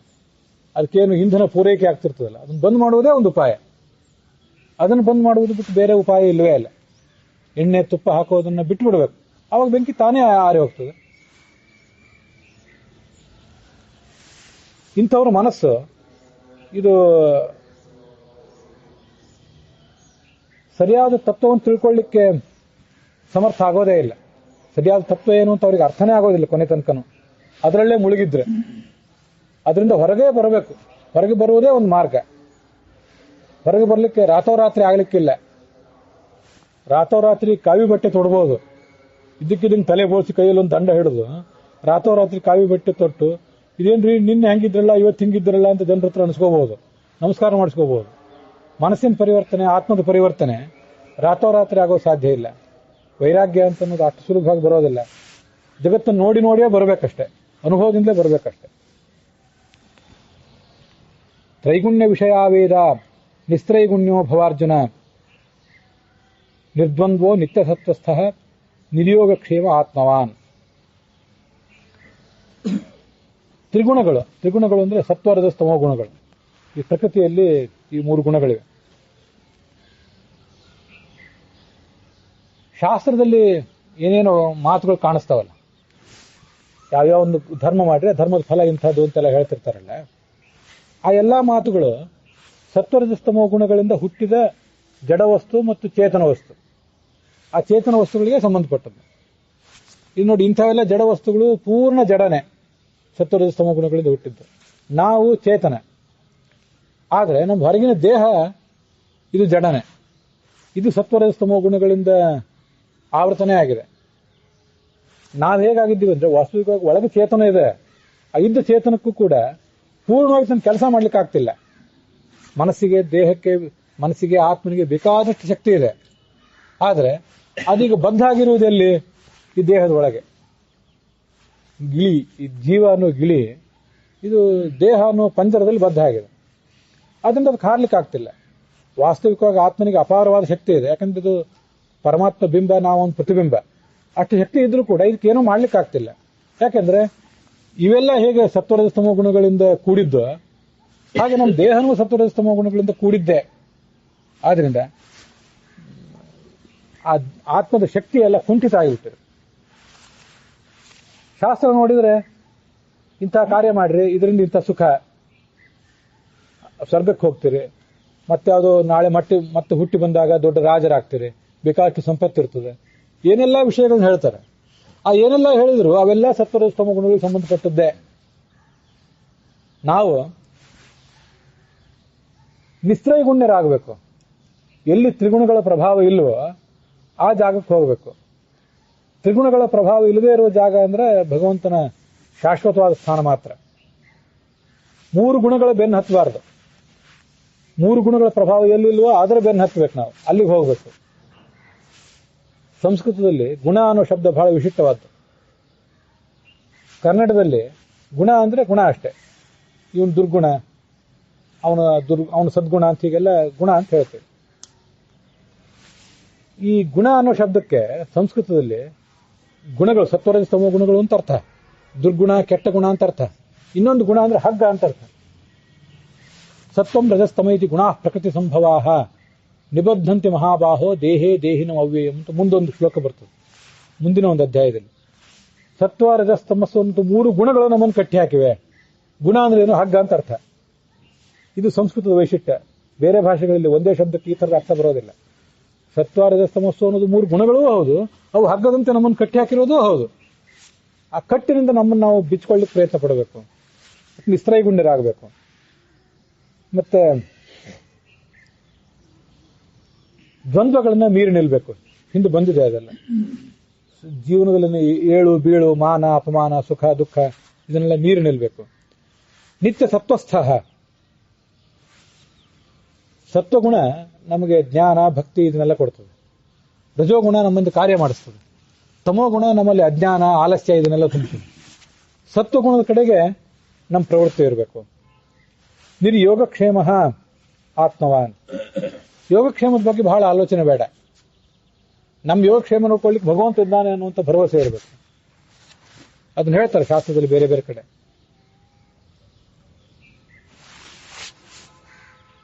[SPEAKER 1] ಅದಕ್ಕೇನು ಇಂಧನ ಪೂರೈಕೆ ಆಗ್ತಿರ್ತದಲ್ಲ, ಅದನ್ನು ಬಂದ್ ಮಾಡುವುದೇ ಒಂದು ಉಪಾಯ. ಅದನ್ನು ಬಂದ್ ಮಾಡುವುದು ಬಿಟ್ಟು ಬೇರೆ ಉಪಾಯ ಇಲ್ಲವೇ ಇಲ್ಲ. ಎಣ್ಣೆ ತುಪ್ಪ ಹಾಕೋದನ್ನ ಬಿಟ್ಟು ಬಿಡಬೇಕು, ಆವಾಗ ಬೆಂಕಿ ತಾನೇ ಆರಿ ಹೋಗ್ತದೆ. ಇಂಥವ್ರ ಮನಸ್ಸು ಇದು ಸರಿಯಾದ ತತ್ವವನ್ನು ತಿಳ್ಕೊಳ್ಳಿಕ್ಕೆ ಸಮರ್ಥ ಆಗೋದೇ ಇಲ್ಲ. ಸರಿಯಾದ ತತ್ವ ಏನು ಅಂತ ಅವ್ರಿಗೆ ಅರ್ಥನೇ ಆಗೋದಿಲ್ಲ ಕೊನೆ ತನಕನೂ. ಅದರಲ್ಲೇ ಮುಳುಗಿದ್ರೆ ಅದರಿಂದ ಹೊರಗೆ ಬರಬೇಕು. ಹೊರಗೆ ಬರುವುದೇ ಒಂದು ಮಾರ್ಗ. ಹೊರಗೆ ಬರಲಿಕ್ಕೆ ರಾತ್ರೋರಾತ್ರಿ ಆಗ್ಲಿಕ್ಕಿಲ್ಲ. ರಾತ್ರೋರಾತ್ರಿ ಕಾವಿ ಬಟ್ಟೆ ತೊಡ್ಬೋದು, ಇದಕ್ಕಿದಂಗೆ ತಲೆ ಬೋಳ್ಸಿ ಕೈಯಲ್ಲಿ ಒಂದು ದಂಡ ಹಿಡಿದು ರಾತ್ರೋರಾತ್ರಿ ಕಾವಿ ಬಟ್ಟೆ ತೊಟ್ಟು ಇದೇನ್ರಿ ನಿನ್ನೆ ಹೆಂಗಿದ್ರಲ್ಲ ಇವತ್ತು ಹಿಂಗಿದ್ರಲ್ಲ ಅಂತ ಜನರ ಹತ್ರ ಅನಿಸ್ಕೋಬಹುದು, ನಮಸ್ಕಾರ ಮಾಡಿಸ್ಕೋಬಹುದು. ಮನಸ್ಸಿನ ಪರಿವರ್ತನೆ, ಆತ್ಮದ ಪರಿವರ್ತನೆ ರಾತ್ರೋರಾತ್ರಿ ಆಗೋ ಸಾಧ್ಯ ಇಲ್ಲ. ವೈರಾಗ್ಯ ಅಂತ ಅನ್ನೋದು ಅಷ್ಟು ಸುಲಭವಾಗಿ ಬರೋದಿಲ್ಲ. ಜಗತ್ತನ್ನು ನೋಡಿಯೇ ಬರಬೇಕಷ್ಟೆ, ಅನುಭವದಿಂದಲೇ ಬರಬೇಕಷ್ಟೆ. ತ್ರೈಗುಣ್ಯ ವಿಷಯಾವೇದ ನಿಸ್ತ್ರೈಗುಣ್ಯೋ ಭವಾರ್ಜುನ ನಿರ್ದ್ವಂದ್ವೋ ನಿತ್ಯಸತ್ವಸ್ಥ ನಿರ್ಯೋಗಕ್ಷೇಮ ಆತ್ಮವಾನ್. ತ್ರಿಗುಣಗಳು ಅಂದ್ರೆ ಸತ್ವರದ ಸ್ತಮೋ ಗುಣಗಳು. ಈ ಪ್ರಕೃತಿಯಲ್ಲಿ ಈ 3 ಗುಣಗಳಿವೆ. ಶಾಸ್ತ್ರದಲ್ಲಿ ಏನೇನೋ ಮಾತುಗಳು ಕಾಣಿಸ್ತಾವಲ್ಲ, ಯಾವ್ಯಾವ ಒಂದು ಧರ್ಮ ಮಾಡಿದ್ರೆ ಧರ್ಮದ ಫಲ ಇಂಥದ್ದು ಅಂತೆಲ್ಲ ಹೇಳ್ತಿರ್ತಾರಲ್ಲ, ಆ ಎಲ್ಲಾ ಮಾತುಗಳು ಸತ್ವರದ ಸ್ತಮೋ ಗುಣಗಳಿಂದ ಹುಟ್ಟಿದ ಜಡವಸ್ತು ಮತ್ತು ಚೇತನ ವಸ್ತು, ಆ ಚೇತನ ವಸ್ತುಗಳಿಗೆ ಸಂಬಂಧಪಟ್ಟದ್ದು. ಇದು ನೋಡಿ, ಇಂಥವೆಲ್ಲ ಜಡ ವಸ್ತುಗಳು ಪೂರ್ಣ ಜಡನೆ, ಸತ್ವರದ ಸ್ತಮೋ ಗುಣಗಳಿಂದ ಹುಟ್ಟಿದ್ದು. ನಾವು ಚೇತನ, ಆದರೆ ನಮ್ಮ ಹೊರಗಿನ ದೇಹ ಇದು ಜಡನೆ, ಇದು ಸತ್ವರದ ಸ್ತಮೋ ಗುಣಗಳಿಂದ ಆವರ್ತನೆ ಆಗಿದೆ. ನಾವ್ ಹೇಗಾಗಿದ್ದೀವಿ ಅಂದ್ರೆ ವಾಸ್ತವಿಕವಾಗಿ ಒಳಗೆ ಚೇತನ ಇದೆ. ಆ ಇದ್ದ ಚೇತನಕ್ಕೂ ಕೂಡ ಪೂರ್ಣವಾಗಿ ತನ್ನ ಕೆಲಸ ಮಾಡ್ಲಿಕ್ಕೆ ಆಗ್ತಿಲ್ಲ. ಮನಸ್ಸಿಗೆ, ದೇಹಕ್ಕೆ, ಮನಸ್ಸಿಗೆ, ಆತ್ಮನಿಗೆ ಬೇಕಾದಷ್ಟು ಶಕ್ತಿ ಇದೆ. ಆದ್ರೆ ಅದೀಗ ಬದ್ಧ ಆಗಿರುವುದೆಲ್ಲಿ? ಈ ದೇಹದ ಒಳಗೆ. ಗಿಳಿ, ಈ ಜೀವ ಅನ್ನೋ ಗಿಳಿ ಇದು ದೇಹ ಅನ್ನೋ ಪಂಜರದಲ್ಲಿ ಬದ್ಧ ಆಗಿದೆ. ಅದರಿಂದ ಅದಕ್ಕೆ ಹಾರ್ಲಿಕ್ಕೆ ಆಗ್ತಿಲ್ಲ. ವಾಸ್ತವಿಕವಾಗಿ ಆತ್ಮನಿಗೆ ಅಪಾರವಾದ ಶಕ್ತಿ ಇದೆ. ಯಾಕಂದ್ರೆ ಇದು ಪರಮಾತ್ಮ ಬಿಂಬ, ನಾವೊಂದು ಪ್ರತಿಬಿಂಬ. ಅಷ್ಟು ಶಕ್ತಿ ಇದ್ರೂ ಕೂಡ ಇದಕ್ಕೇನೋ ಮಾಡ್ಲಿಕ್ಕೆ ಆಗ್ತಿಲ್ಲ. ಯಾಕಂದ್ರೆ ಇವೆಲ್ಲ ಹೇಗೆ ಸತ್ವರಜಸ್ತಮೋ ಗುಣಗಳಿಂದ ಕೂಡಿದ್ದು, ಹಾಗೆ ನಮ್ಮ ದೇಹನೂ ಸತ್ವರಜಸ್ತಮೋ ಗುಣಗಳಿಂದ ಕೂಡಿದ್ದೆ. ಆದ್ರಿಂದ ಆ ಆತ್ಮದ ಶಕ್ತಿ ಎಲ್ಲ ಕುಂಠಿತ ಆಗಿಬಿಟ್ಟಿದೆ. ಶಾಸ್ತ್ರ ನೋಡಿದ್ರೆ ಇಂಥ ಕಾರ್ಯ ಮಾಡ್ರಿ, ಇದರಿಂದ ಇಂಥ ಸುಖ, ಸ್ವರ್ಗಕ್ಕೆ ಹೋಗ್ತೀರಿ, ಮತ್ತೆ ಯಾವುದೋ ನಾಳೆ ಮತ್ತೆ ಹುಟ್ಟಿ ಬಂದಾಗ ದೊಡ್ಡ ರಾಜರಾಗ್ತೀರಿ, ಬೇಕಾದಷ್ಟು ಸಂಪತ್ತಿರ್ತದೆ, ಏನೆಲ್ಲ ವಿಷಯಗಳನ್ನ ಹೇಳ್ತಾರೆ. ಆ ಏನೆಲ್ಲ ಹೇಳಿದ್ರು ಅವೆಲ್ಲ ಸತ್ವರಜಸ್ತಮ ಗುಣಗಳಿಗೆ ಸಂಬಂಧಪಟ್ಟದ್ದೇ. ನಾವು ನಿಸ್ತ್ರೈಗುಣ್ಯರಾಗಬೇಕು. ಎಲ್ಲಿ ತ್ರಿಗುಣಗಳ ಪ್ರಭಾವ ಇಲ್ವೋ ಆ ಜಾಗಕ್ಕೆ ಹೋಗಬೇಕು. ತ್ರಿಗುಣಗಳ ಪ್ರಭಾವ ಇಲ್ಲದೆ ಇರುವ ಜಾಗ ಅಂದ್ರೆ ಭಗವಂತನ ಶಾಶ್ವತವಾದ ಸ್ಥಾನ ಮಾತ್ರ. 3 ಗುಣಗಳ ಬೆನ್ನು ಹತ್ತಬಾರದು. 3 ಗುಣಗಳ ಪ್ರಭಾವ ಎಲ್ಲಿಲ್ವೋ ಅದರ ಬೆನ್ನು ಹತ್ತಬೇಕು. ನಾವು ಅಲ್ಲಿಗೆ ಹೋಗಬೇಕು. ಸಂಸ್ಕೃತದಲ್ಲಿ ಗುಣ ಅನ್ನೋ ಶಬ್ದ ಬಹಳ ವಿಶಿಷ್ಟವಾದ್ದು. ಕನ್ನಡದಲ್ಲಿ ಗುಣ ಅಂದ್ರೆ ಗುಣ ಅಷ್ಟೇ. ಇವನು ದುರ್ಗುಣ, ಅವನು ಸದ್ಗುಣ ಅಂತ ಹೀಗೆಲ್ಲ ಗುಣ ಅಂತ ಹೇಳ್ತೇವೆ. ಈ ಗುಣ ಅನ್ನೋ ಶಬ್ದಕ್ಕೆ ಸಂಸ್ಕೃತದಲ್ಲಿ ಗುಣಗಳು, ಸತ್ವರಜಸ್ತಮೋ ಗುಣಗಳು ಅಂತ ಅರ್ಥ. ದುರ್ಗುಣ, ಕೆಟ್ಟ ಗುಣ ಅಂತ ಅರ್ಥ. ಇನ್ನೊಂದು ಗುಣ ಅಂದ್ರೆ ಹಗ್ಗ ಅಂತ ಅರ್ಥ. ಸತ್ವಂ ರಜಸ್ತಮ ಇತಿ ಗುಣಾ ಪ್ರಕೃತಿ ಸಂಭವಾಹ ನಿಬದ್ಧಂತಿ ಮಹಾಬಾಹೋ ದೇಹೇ ದೇಹಿನಂ ಅವ್ಯಯಂ ಅಂತ ಮುಂದೊಂದು ಶ್ಲೋಕ ಬರ್ತದೆ ಮುಂದಿನ ಒಂದು ಅಧ್ಯಾಯದಲ್ಲಿ. ಸತ್ವ ರಜಸ್ತಮಸ್ಸು ಅಂತ 3 ಗುಣಗಳು ನಮ್ಮನ್ನು ಕಟ್ಟಿ ಹಾಕಿವೆ. ಗುಣ ಅಂದ್ರೆ ಏನು? ಹಗ್ಗ ಅಂತ ಅರ್ಥ. ಇದು ಸಂಸ್ಕೃತದ ವೈಶಿಷ್ಟ್ಯ. ಬೇರೆ ಭಾಷೆಗಳಲ್ಲಿ ಒಂದೇ ಶಬ್ದಕ್ಕೆ ಈ ತರದ ಅರ್ಥ ಬರೋದಿಲ್ಲ. ಸತ್ವ ರಜಸ್ತಮಸ್ಸು ಅನ್ನೋದು 3 ಗುಣಗಳೂ ಹೌದು, ಅವು ಹಗ್ಗದಂತೆ ನಮ್ಮನ್ನು ಕಟ್ಟಿ ಹಾಕಿರೋದು ಹೌದು. ಆ ಕಟ್ಟಿನಿಂದ ನಮ್ಮನ್ನು ನಾವು ಬಿಚ್ಕೊಳ್ಳಿಕ್ಕೆ ಪ್ರಯತ್ನ ಪಡಬೇಕು, ನಿಸ್ತ್ರೈಗುಣ್ಯರಾಗಬೇಕು. ಮತ್ತೆ ದ್ವಂದ್ವಗಳನ್ನ ಮೀರಿ ನಿಲ್ಬೇಕು. ಹಿಂದೆ ಬಂದಿದೆ ಅದೆಲ್ಲ. ಜೀವನದಲ್ಲಿ ಏಳು ಬೀಳು, ಮಾನ ಅಪಮಾನ, ಸುಖ ದುಃಖ ಇದನ್ನೆಲ್ಲ ಮೀರಿ ನಿಲ್ಬೇಕು. ನಿತ್ಯ ಸತ್ವಸ್ಥ. ಸತ್ವಗುಣ ನಮಗೆ ಜ್ಞಾನ, ಭಕ್ತಿ ಇದನ್ನೆಲ್ಲ ಕೊಡ್ತದೆ. ರಜೋಗುಣ ನಮ್ಮಂದು ಕಾರ್ಯ ಮಾಡಿಸ್ತದೆ. ತಮೋಗುಣ ನಮ್ಮಲ್ಲಿ ಅಜ್ಞಾನ, ಆಲಸ್ಯ ಇದನ್ನೆಲ್ಲ ತುಂಬಿಸ್ತದೆ. ಸತ್ವಗುಣದ ಕಡೆಗೆ ನಮ್ಮ ಪ್ರವೃತ್ತಿ ಇರಬೇಕು. ನಿರ್ಯೋಗಕ್ಷೇಮ ಆತ್ಮವಾನ್. ಯೋಗಕ್ಷೇಮದ ಬಗ್ಗೆ ಬಹಳ ಆಲೋಚನೆ ಬೇಡ. ನಮ್ಮ ಯೋಗಕ್ಷೇಮ ನೋಡ್ಕೊಳ್ಳಿಕ್ಕೆ ಭಗವಂತ ಇದ್ದಾನೆ ಅನ್ನುವಂಥ ಭರವಸೆ ಇರಬೇಕು. ಅದನ್ನ ಹೇಳ್ತಾರೆ ಶಾಸ್ತ್ರದಲ್ಲಿ ಬೇರೆ ಬೇರೆ ಕಡೆ.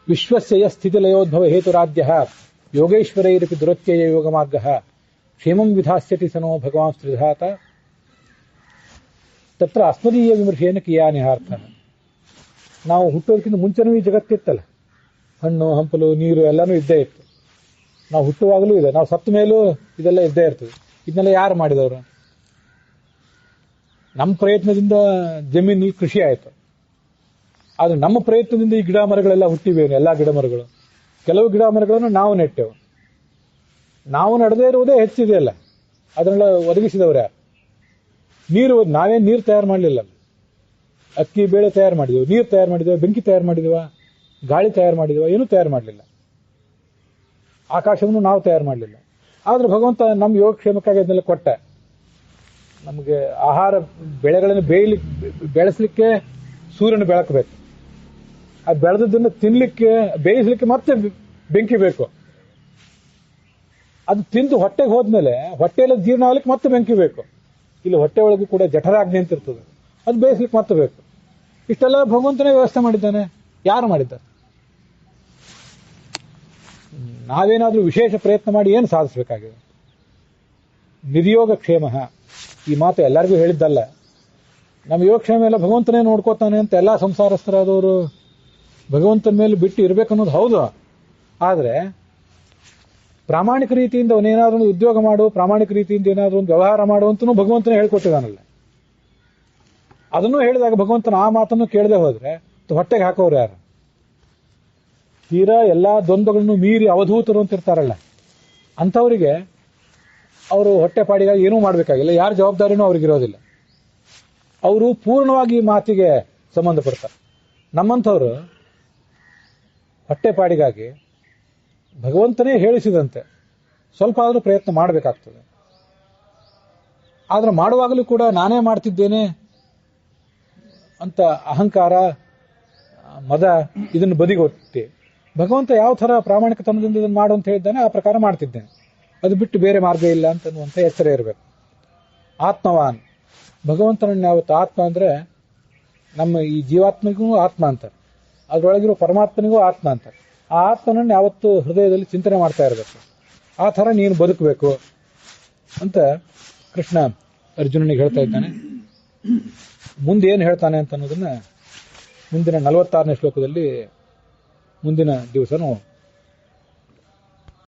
[SPEAKER 1] ವಿಶ್ವಸ್ಯ ಸ್ಥಿತಿಲಯೋದ್ಭವ ಹೇತುರಾಧ್ಯ ಯೋಗೇಶ್ವರೈರಪಿ ದುರತ್ಯಯ ಯೋಗ ಮಾರ್ಗ ಕ್ಷೇಮಂ ವಿಧಾಸ್ಯತಿ ಸನೋ ಭಗವಾನ್ ಸ್ತ್ರಿಧಾತ ತತ್ರ ಅಸ್ಮದೀಯ ವಿಮರ್ಶೇನ ಕಿಯಾನಿಹಾರ್ಥ. ನಾವು ಹುಟ್ಟೋದಕ್ಕಿಂತ ಮುಂಚೆನೂ ಈ ಜಗತ್ತಿತ್ತಲ್ಲ, ಹಣ್ಣು ಹಂಪಲು ನೀರು ಎಲ್ಲನೂ ಇದ್ದೇ ಇತ್ತು. ನಾವು ಹುಟ್ಟುವಾಗಲೂ ಇದೆ, ನಾವು ಸತ್ತ ಮೇಲೂ ಇದೆಲ್ಲ ಇದ್ದೇ ಇರ್ತದೆ. ಇದನ್ನೆಲ್ಲ ಯಾರು ಮಾಡಿದವರು? ನಮ್ಮ ಪ್ರಯತ್ನದಿಂದ ಜಮೀನಲ್ಲಿ ಕೃಷಿ ಆಯಿತು. ಆದ್ರೆ ನಮ್ಮ ಪ್ರಯತ್ನದಿಂದ ಈ ಗಿಡ ಮರಗಳೆಲ್ಲ ಹುಟ್ಟಿವೆ. ಎಲ್ಲಾ ಗಿಡ ಮರಗಳು, ಕೆಲವು ಗಿಡ ಮರಗಳನ್ನು ನಾವು ನೆಟ್ಟೆವು. ನಾವು ನಡೆದೇ ಇರುವುದೇ ಹೆಚ್ಚಿದೆಯಲ್ಲ, ಅದನ್ನೆಲ್ಲ ಒದಗಿಸಿದವರು ಯಾರು? ನೀರು ನಾವೇನು ನೀರು ತಯಾರು ಮಾಡಲಿಲ್ಲ. ಅಕ್ಕಿ ಬೇಳೆ ತಯಾರು ಮಾಡಿದೆವು, ನೀರು ತಯಾರು ಮಾಡಿದೆವು, ಬೆಂಕಿ ತಯಾರು ಮಾಡಿದೆವ, ಗಾಳಿ ತಯಾರು ಮಾಡಿದೆವ? ಏನೂ ತಯಾರು ಮಾಡಲಿಲ್ಲ. ಆಕಾಶವನ್ನು ನಾವು ತಯಾರು ಮಾಡಲಿಲ್ಲ. ಆದ್ರೆ ಭಗವಂತ ನಮ್ಮ ಯೋಗಕ್ಷೇಮಕ್ಕಾಗಿ ಅದನ್ನೆಲ್ಲ ಕೊಟ್ಟ. ನಮಗೆ ಆಹಾರ ಬೆಳೆಗಳನ್ನು ಬೆಳೆಸಲಿಕ್ಕೆ ಸೂರ್ಯನ ಬೆಳಕಬೇಕು. ಅದು ಬೆಳೆದದ್ದನ್ನು ತಿನ್ಲಿಕ್ಕೆ, ಬೇಯಿಸಲಿಕ್ಕೆ ಮತ್ತೆ ಬೆಂಕಿ ಬೇಕು. ಅದು ತಿಂದು ಹೊಟ್ಟೆಗೆ ಹೋದ್ಮೇಲೆ ಹೊಟ್ಟೆಯಲ್ಲಿ ಜೀರ್ಣ ಆಗ್ಲಿಕ್ಕೆ ಮತ್ತೆ ಬೆಂಕಿ ಬೇಕು. ಇಲ್ಲಿ ಹೊಟ್ಟೆ ಒಳಗೂ ಕೂಡ ಜಠರಾಗ್ನಿ ಅಂತ ಇರ್ತದೆ, ಅದು ಬೇಯಿಸ್ಲಿಕ್ಕೆ ಮತ್ತೆ ಬೇಕು. ಇಷ್ಟೆಲ್ಲ ಭಗವಂತನೇ ವ್ಯವಸ್ಥೆ ಮಾಡಿದ್ದಾನೆ. ಯಾರು ಮಾಡಿದ್ದಾರೆ? ನಾವೇನಾದ್ರೂ ವಿಶೇಷ ಪ್ರಯತ್ನ ಮಾಡಿ ಏನು ಸಾಧಿಸಬೇಕಾಗಿದೆ? ನಿರ್ಯೋಗ ಕ್ಷೇಮ. ಈ ಮಾತು ಎಲ್ಲರಿಗೂ ಹೇಳಿದ್ದಲ್ಲ. ನಮ್ಮ ಯೋಗಕ್ಷೇಮ ಎಲ್ಲ ಭಗವಂತನೇ ನೋಡ್ಕೋತಾನೆ ಅಂತ ಎಲ್ಲಾ ಸಂಸಾರಸ್ಥರಾದವರು ಭಗವಂತನ ಮೇಲೆ ಬಿಟ್ಟು ಇರಬೇಕನ್ನೋದು ಹೌದು. ಆದ್ರೆ ಪ್ರಾಮಾಣಿಕ ರೀತಿಯಿಂದ ಅವನೇನಾದ್ರೂ ಒಂದು ಉದ್ಯೋಗ ಮಾಡು, ಪ್ರಾಮಾಣಿಕ ರೀತಿಯಿಂದ ಏನಾದ್ರೂ ಒಂದು ವ್ಯವಹಾರ ಮಾಡುವಂತನೂ ಭಗವಂತನೇ ಹೇಳ್ಕೊಟ್ಟಿದ್ದಾನಲ್ಲ. ಅದನ್ನೂ ಹೇಳಿದಾಗ ಭಗವಂತನ ಆ ಮಾತನ್ನು ಕೇಳದೆ ಹೋದ್ರೆ ಹೊಟ್ಟೆಗೆ ಹಾಕೋರು ಯಾರು? ತೀರಾ ಎಲ್ಲಾ ದ್ವಂದ್ವಗಳನ್ನು ಮೀರಿ ಅವಧೂತರು ಅಂತ ಇರ್ತಾರಲ್ಲ, ಅಂಥವರಿಗೆ ಅವರು ಹೊಟ್ಟೆಪಾಡಿಗಾಗಿ ಏನೂ ಮಾಡಬೇಕಾಗಿಲ್ಲ, ಯಾರ ಜವಾಬ್ದಾರಿನೂ ಅವ್ರಿಗಿರೋದಿಲ್ಲ. ಅವರು ಪೂರ್ಣವಾಗಿ ಈ ಮಾತಿಗೆ ಸಂಬಂಧಪಡ್ತಾರೆ. ನಮ್ಮಂಥವ್ರು ಹೊಟ್ಟೆಪಾಡಿಗಾಗಿ ಭಗವಂತನೇ ಹೇಳಿಸಿದಂತೆ ಸ್ವಲ್ಪ ಆದರೂ ಪ್ರಯತ್ನ ಮಾಡಬೇಕಾಗ್ತದೆ. ಆದ್ರೆ ಮಾಡುವಾಗಲೂ ಕೂಡ ನಾನೇ ಮಾಡ್ತಿದ್ದೇನೆ ಅಂತ ಅಹಂಕಾರ, ಮದ ಇದನ್ನು ಬದಿಗೊತ್ತಿ ಭಗವಂತ ಯಾವ ಥರ ಪ್ರಾಮಾಣಿಕತನದಿಂದ ಇದನ್ನು ಮಾಡು ಅಂತ ಹೇಳಿದ್ದಾನೆ ಆ ಪ್ರಕಾರ ಮಾಡ್ತಿದ್ದೇನೆ, ಅದು ಬಿಟ್ಟು ಬೇರೆ ಮಾರ್ಗ ಇಲ್ಲ ಅಂತನ್ನುವಂಥ ಎಚ್ಚರ ಇರಬೇಕು. ಆತ್ಮವಾನ್, ಭಗವಂತನನ್ನು ಯಾವತ್ತು ಆತ್ಮ ಅಂದರೆ ನಮ್ಮ ಈ ಜೀವಾತ್ಮನಿಗೂ ಆತ್ಮ ಅಂತಾರೆ, ಅದರೊಳಗಿರೋ ಪರಮಾತ್ಮನಿಗೂ ಆತ್ಮ ಅಂತಾರೆ. ಆ ಆತ್ಮನನ್ನು ಯಾವತ್ತು ಹೃದಯದಲ್ಲಿ ಚಿಂತನೆ ಮಾಡ್ತಾ ಇರಬೇಕು. ಆ ಥರ ನೀನು ಬದುಕಬೇಕು ಅಂತ ಕೃಷ್ಣ ಅರ್ಜುನನಿಗೆ ಹೇಳ್ತಾ ಇದ್ದಾನೆ. ಮುಂದೆ ಏನು ಹೇಳ್ತಾನೆ ಅಂತ ಅನ್ನೋದನ್ನ ಮುಂದಿನ 46ನೇ ಶ್ಲೋಕದಲ್ಲಿ ಮುಂದಿನ ದಿವಸ ನಾವು